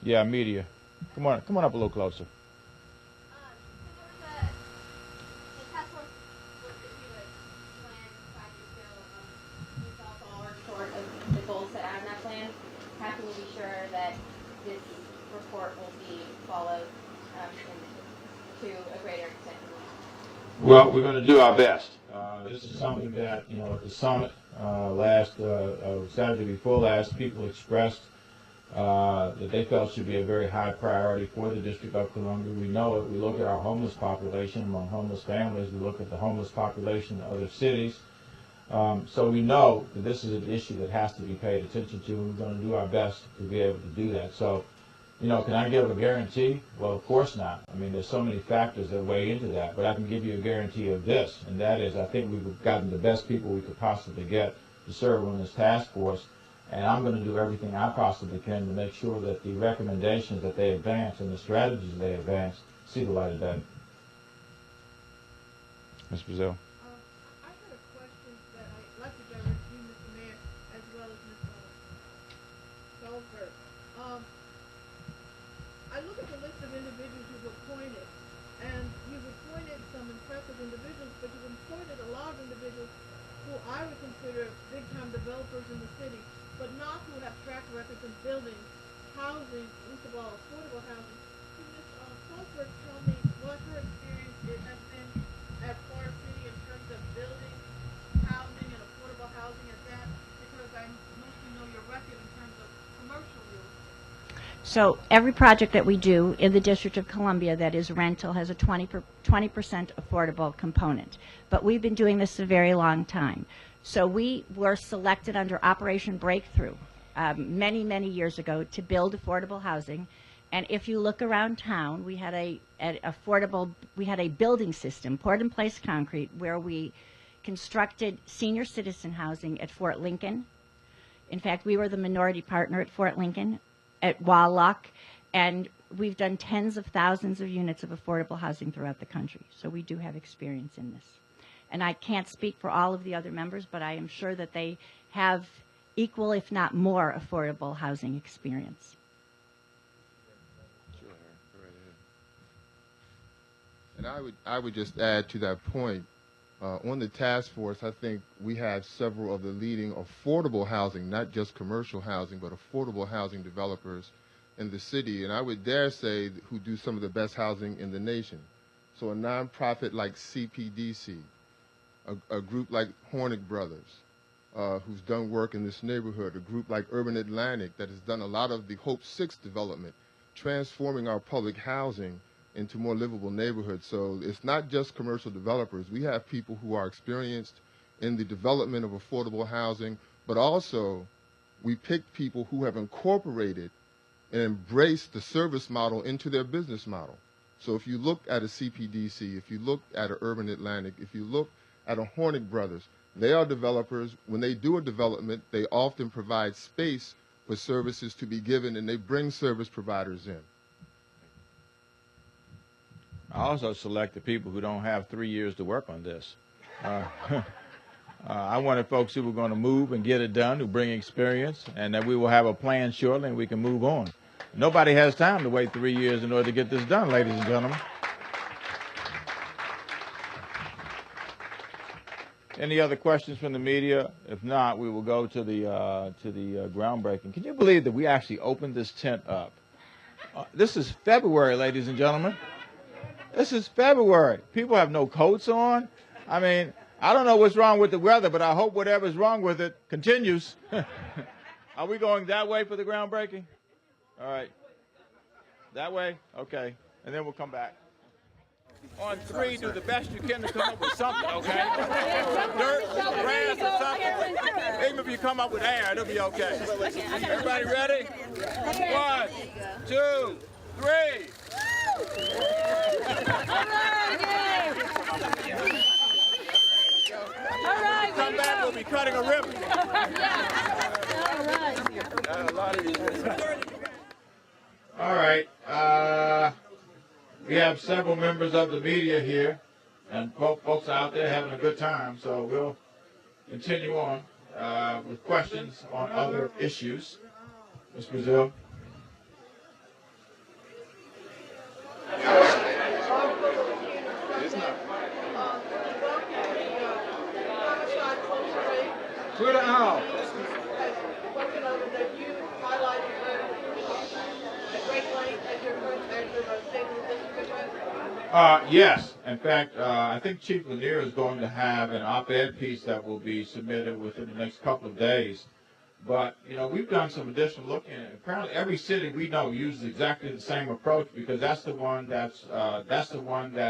Yeah, media. Come on up a little closer. Well, we're going to do our best. This is something that, you know, at the summit Saturday before last, people expressed that they felt should be a very high priority for the District of Columbia. We know it. We look at our homeless population among homeless families. We look at the homeless population in other cities. So we know that this is an issue that has to be paid attention to, and we're going to do our best to be able to do that. So, you know, can I give a guarantee? Well, of course not. I mean, there's so many factors that weigh into that, but I can give you a guarantee of this, and that is I think we've gotten the best people we could possibly get to serve on this task force, and I'm going to do everything I possibly can to make sure that the recommendations that they advance and the strategies they advance see the light of day. Ms. Brazil. I had a question that I'd like to direct to you, Mr. Mayor, as well as Ms. Goldberg. I look at the list of individuals you've appointed, and you've appointed some impressive individuals, but you've appointed a lot of individuals who I would consider big-time developers in the city, but not who have track records in building housing, least of all affordable housing. Can Ms. Goldberg tell me what her experience has been at Florida City in terms of building housing and affordable housing at that? Because I mostly know your record in terms of commercial real estate. So every project that we do in the District of Columbia that is rental has a 20% affordable component. But we've been doing this a very long time. So we were selected under Operation Breakthrough many, many years ago to build affordable housing. And if you look around town, we had a building system, poured-in-place concrete, where we constructed senior citizen housing at Fort Lincoln, In fact, we were the minority partner at Fort Lincoln, at Wallach, and we've done tens of thousands of units of affordable housing throughout the country. So we do have experience in this. And I can't speak for all of the other members, but I am sure that they have equal, if not more, affordable housing experience. Sure, go right ahead. And I would just add to that point, on the task force, I think we have several of the leading affordable housing, not just commercial housing, but affordable housing developers in the city, and I would dare say who do some of the best housing in the nation. So a nonprofit like CPDC, a group like Hornick Brothers, who's done work in this neighborhood, a group like Urban Atlantic that has done a lot of the Hope 6 development, transforming our public housing into more livable neighborhoods. So it's not just commercial developers. We have people who are experienced in the development of affordable housing, but also we pick people who have incorporated and embraced the service model into their business model. So if you look at a CPDC, if you look at an Urban Atlantic, if you look at a Hornick Brothers, they are developers. When they do a development, they often provide space for services to be given, and they bring service providers in. I also select the people who don't have 3 years to work on this. I wanted folks who were going to move and get it done, who bring experience, and that we will have a plan shortly and we can move on. Nobody has time to wait 3 years in order to get this done, ladies and gentlemen. Any other questions from the media? If not, we will go to the groundbreaking. Can you believe that we actually opened this tent up? This is February, ladies and gentlemen. This is February. People have no coats on. I mean, I don't know what's wrong with the weather, but I hope whatever's wrong with it continues. Are we going that way for the groundbreaking? All right. That way? Okay. And then we'll come back. On 3, do the best you can to come up with something, okay? Dirt, grass, or something. Even if you come up with air, it'll be okay. Everybody ready? 1, 2, 3. Come back, we'll be cutting a ribbon. All right. We have several members of the media here, and folks out there having a good time, so we'll continue on with questions on other issues. Ms. Brazil. To the aisle. Yes. In fact, I think Chief Lanier is going to have an op-ed piece that will be submitted within the next couple of days. But, you know, we've done some additional looking. Apparently every city we know uses exactly the same approach because that's the one that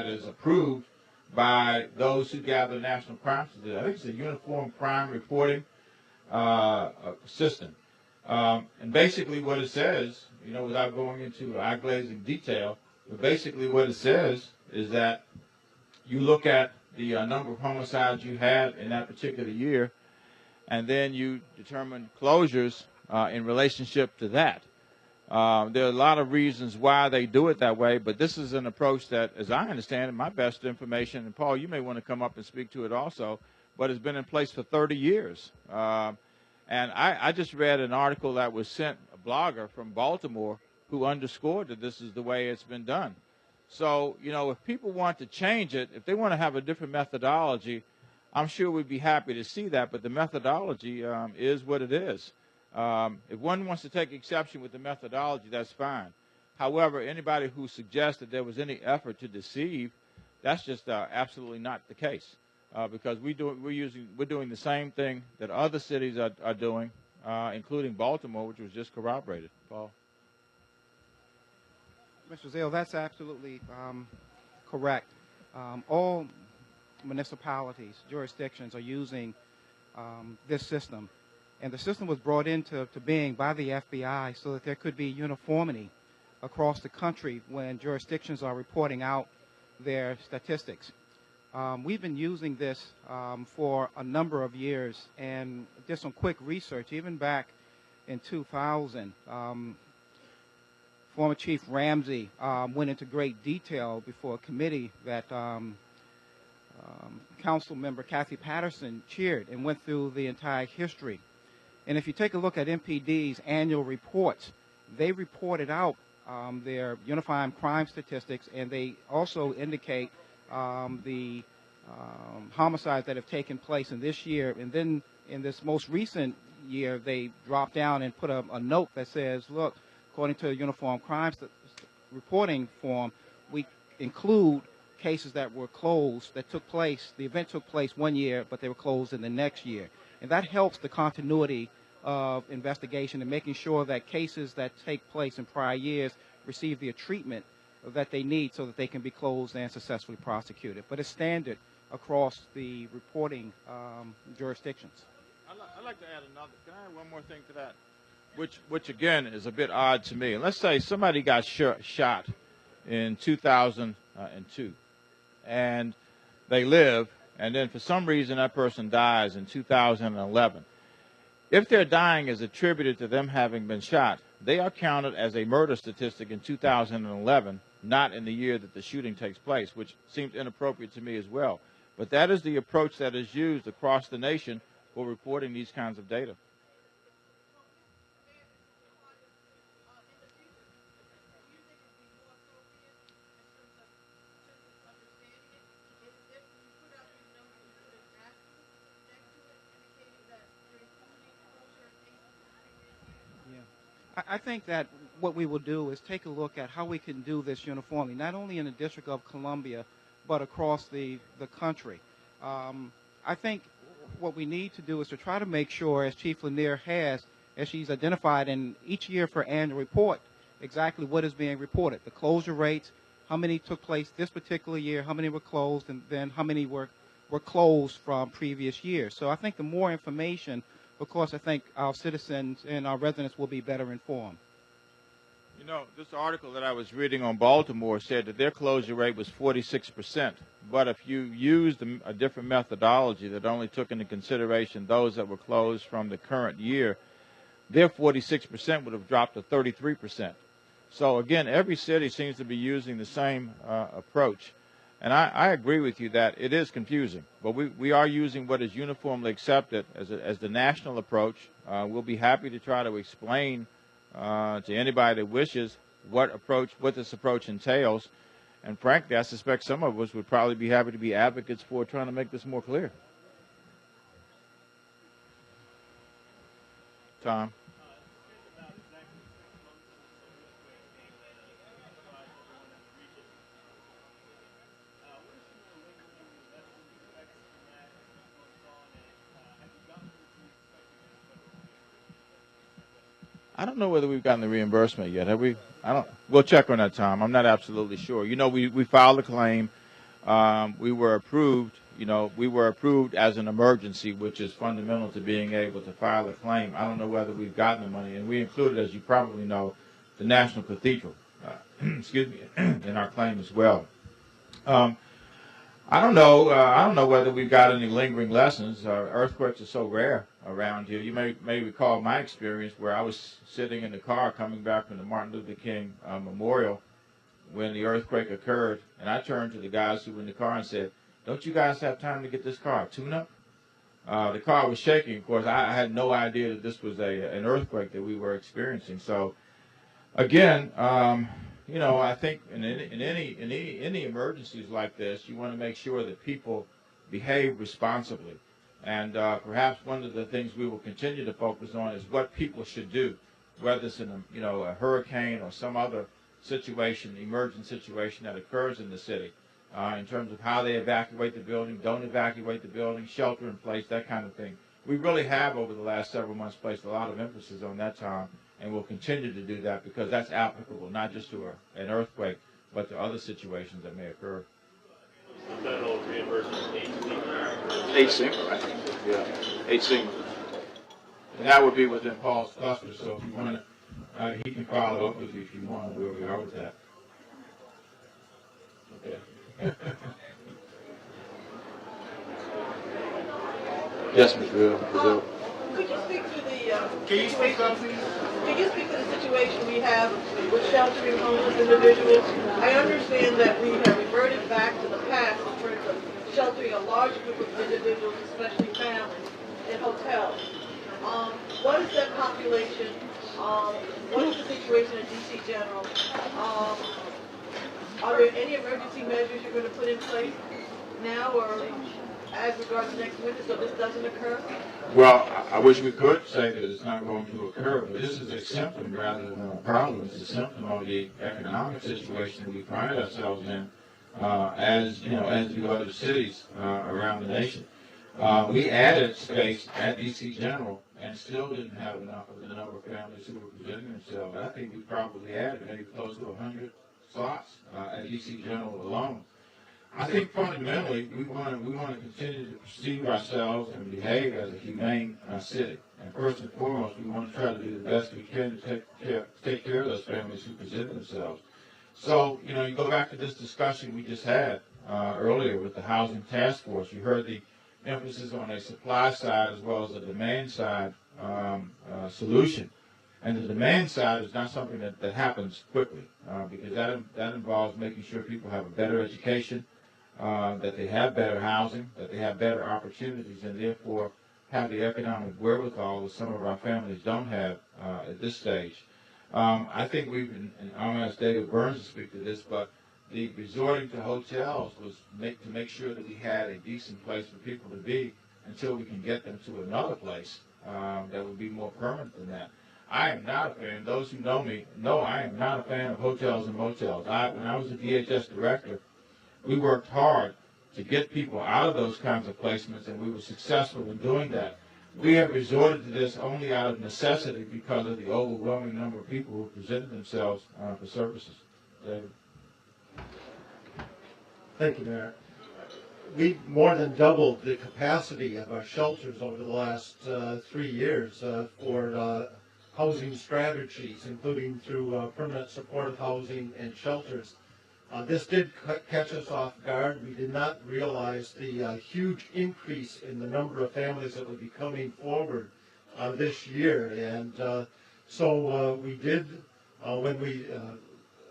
is approved by those who gather national crime statistics. I think it's a uniform crime reporting system. And basically what it says, you know, without going into eye-glazing detail, but basically what it says is that you look at the number of homicides you had in that particular year, and then you determine closures in relationship to that. There are a lot of reasons why they do it that way, but this is an approach that, as I understand it, my best information, and Paul, you may want to come up and speak to it also, but it's been in place for 30 years. And I just read an article that was sent, a blogger from Baltimore, who underscored that this is the way it's been done. So, you know, if people want to change it, if they want to have a different methodology, I'm sure we'd be happy to see that, but the methodology is what it is. If one wants to take exception with the methodology, that's fine. However, anybody who suggests that there was any effort to deceive, that's just absolutely not the case, because we're doing the same thing that other cities are doing, including Baltimore, which was just corroborated. Paul. Mr. Zale, that's absolutely correct. All municipalities, jurisdictions are using this system. And the system was brought into being by the FBI so that there could be uniformity across the country when jurisdictions are reporting out their statistics. We've been using this for a number of years and did some quick research, even back in 2000. Former Chief Ramsey went into great detail before a committee that Council Member Kathy Patterson chaired and went through the entire history. And if you take a look at MPD's annual reports, they reported out their unifying crime statistics, and they also indicate the homicides that have taken place in this year. And then in this most recent year, they dropped down and put a note that says, look, according to the Uniform Crime Reporting Form, we include cases that were closed, that took place, the event took place one year, but they were closed in the next year. And that helps the continuity of investigation and making sure that cases that take place in prior years receive the treatment that they need so that they can be closed and successfully prosecuted. But it's standard across the reporting jurisdictions. I'd like to add another. Can I add one more thing to that? Which again is a bit odd to me. And let's say somebody got shot in 2002, and they live, and then for some reason that person dies in 2011. If their dying is attributed to them having been shot, they are counted as a murder statistic in 2011, not in the year that the shooting takes place, which seems inappropriate to me as well. But that is the approach that is used across the nation for reporting these kinds of data. I think that what we will do is take a look at how we can do this uniformly, not only in the District of Columbia, but across the country. I think what we need to do is to try to make sure, as Chief Lanier has, as she's identified in each year for annual report, exactly what is being reported, the closure rates, how many took place this particular year, how many were closed, and then how many were closed from previous years. So I think the more information, of course, I think our citizens and our residents will be better informed. You know, this article that I was reading on Baltimore said that their closure rate was 46%. But if you used a different methodology that only took into consideration those that were closed from the current year, their 46% would have dropped to 33%. So again, every city seems to be using the same approach. And I agree with you that it is confusing, but we are using what is uniformly accepted as the national approach. We'll be happy to try to explain to anybody that wishes what this approach entails. And frankly, I suspect some of us would probably be happy to be advocates for trying to make this more clear. Tom? I don't know whether we've gotten the reimbursement yet. Have we? We'll check on that, Tom. I'm not absolutely sure. You know, we filed a claim. We were approved. You know, we were approved as an emergency, which is fundamental to being able to file a claim. I don't know whether we've gotten the money, and we included, as you probably know, the National Cathedral, excuse me, in our claim as well. I don't know. I don't know whether we've got any lingering lessons. Earthquakes are so rare around here. You may recall my experience where I was sitting in the car coming back from the Martin Luther King Memorial when the earthquake occurred, and I turned to the guys who were in the car and said, "Don't you guys have time to get this car a tune-up?" The car was shaking. Of course, I had no idea that this was an earthquake that we were experiencing. So, again, you know, I think in any emergencies like this, you want to make sure that people behave responsibly. And perhaps one of the things we will continue to focus on is what people should do, whether it's in a hurricane or some other situation, emergent situation that occurs in the city, in terms of how they evacuate the building, don't evacuate the building, shelter in place, that kind of thing. We really have, over the last several months, placed a lot of emphasis on that, Tom, and we'll continue to do that because that's applicable not just to an earthquake, but to other situations that may occur. The federal reimbursement is 8 Sigma, right? Yeah, 8 Sigma. And that would be within Paul's cluster, so if you want to, he can follow up with you if you want, where we are with that. Okay. Yes, Ms. Brazil. Could you speak to the Can you speak up, please? Can you speak to the situation we have with sheltering homeless individuals? I understand that we have reverted back to the past in terms of sheltering a large group of individuals, especially families, in hotels. What is that population? What is the situation in DC General? Are there any emergency measures you're going to put in place now or as regards to next winter so this doesn't occur? Well, I wish we could say that it's not going to occur, but this is a symptom rather than a problem. It's a symptom of the economic situation that we find ourselves in, as do other cities around the nation. We added space at DC General and still didn't have enough of the number of families who were presenting themselves. I think we probably added maybe close to 100 slots at DC General alone. I think fundamentally we want to continue to perceive ourselves and behave as a humane city. And first and foremost, we want to try to do the best we can to take care of those families who present themselves. So, you go back to this discussion we just had earlier with the Housing Task Force. You heard the emphasis on a supply side as well as a demand side solution. And the demand side is not something that happens quickly because that involves making sure people have a better education, that they have better housing, that they have better opportunities, and therefore have the economic wherewithal that some of our families don't have at this stage. I think and I'm going to ask David Burns to speak to this, but the resorting to hotels was to make sure that we had a decent place for people to be until we can get them to another place that would be more permanent than that. I am not a fan. Those who know me know I am not a fan of hotels and motels. When I was the DHS director, we worked hard to get people out of those kinds of placements, and we were successful in doing that. We have resorted to this only out of necessity because of the overwhelming number of people who presented themselves for services. David. Thank you, Mayor. We've more than doubled the capacity of our shelters over the last 3 years for housing strategies, including through permanent supportive housing and shelters. This did catch us off guard. We did not realize the huge increase in the number of families that would be coming forward this year. And so we did, when we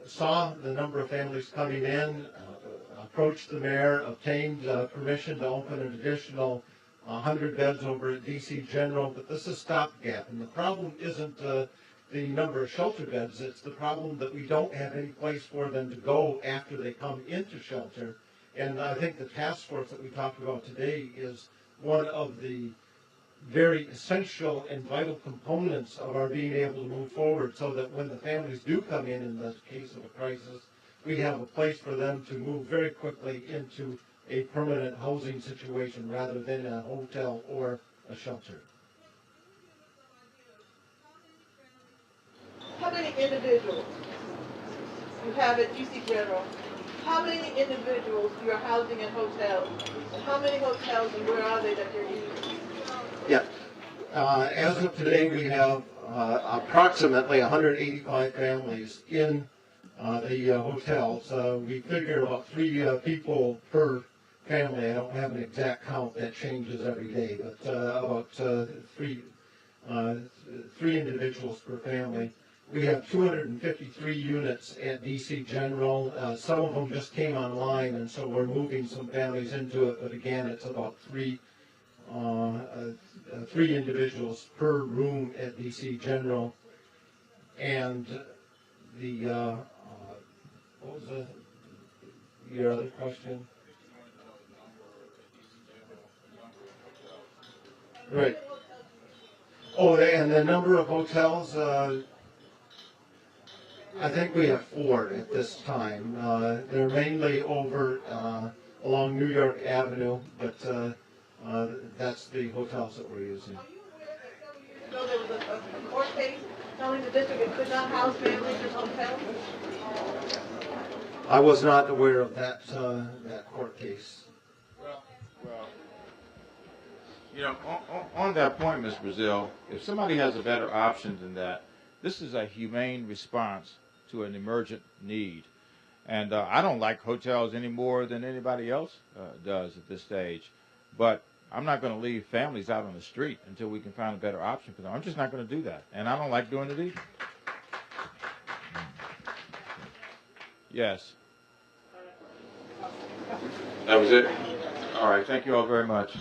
saw the number of families coming in, approached the mayor, obtained permission to open an additional 100 beds over at DC General, but this is stopgap. And the problem isn't the number of shelter beds, it's the problem that we don't have any place for them to go after they come into shelter. And I think the task force that we talked about today is one of the very essential and vital components of our being able to move forward so that when the families do come in the case of a crisis, we have a place for them to move very quickly into a permanent housing situation rather than a hotel or a shelter. How many individuals you have at DC General? How many individuals you're housing in hotels? And how many hotels and where are they that you're using? Yeah. As of today, we have approximately 185 families in the hotels. We figure about 3 people per family. I don't have an exact count. That changes every day, but about three individuals per family. We have 253 units at DC General. Some of them just came online, and so we're moving some families into it. But again, it's about three individuals per room at DC General. And the what was your other question? Right. Oh, and the number of hotels. I think we have 4 at this time. They're mainly over along New York Avenue, but that's the hotels that we're using. Are you aware that several years ago there was a court case telling the district it could not house families in hotels? I was not aware of that court case. Well, on that point, Ms. Brazil, if somebody has a better option than that, this is a humane response to an emergent need. And I don't like hotels any more than anybody else does at this stage. But I'm not going to leave families out on the street until we can find a better option for them. I'm just not going to do that. And I don't like doing it either. Yes. That was it? All right. Thank you all very much.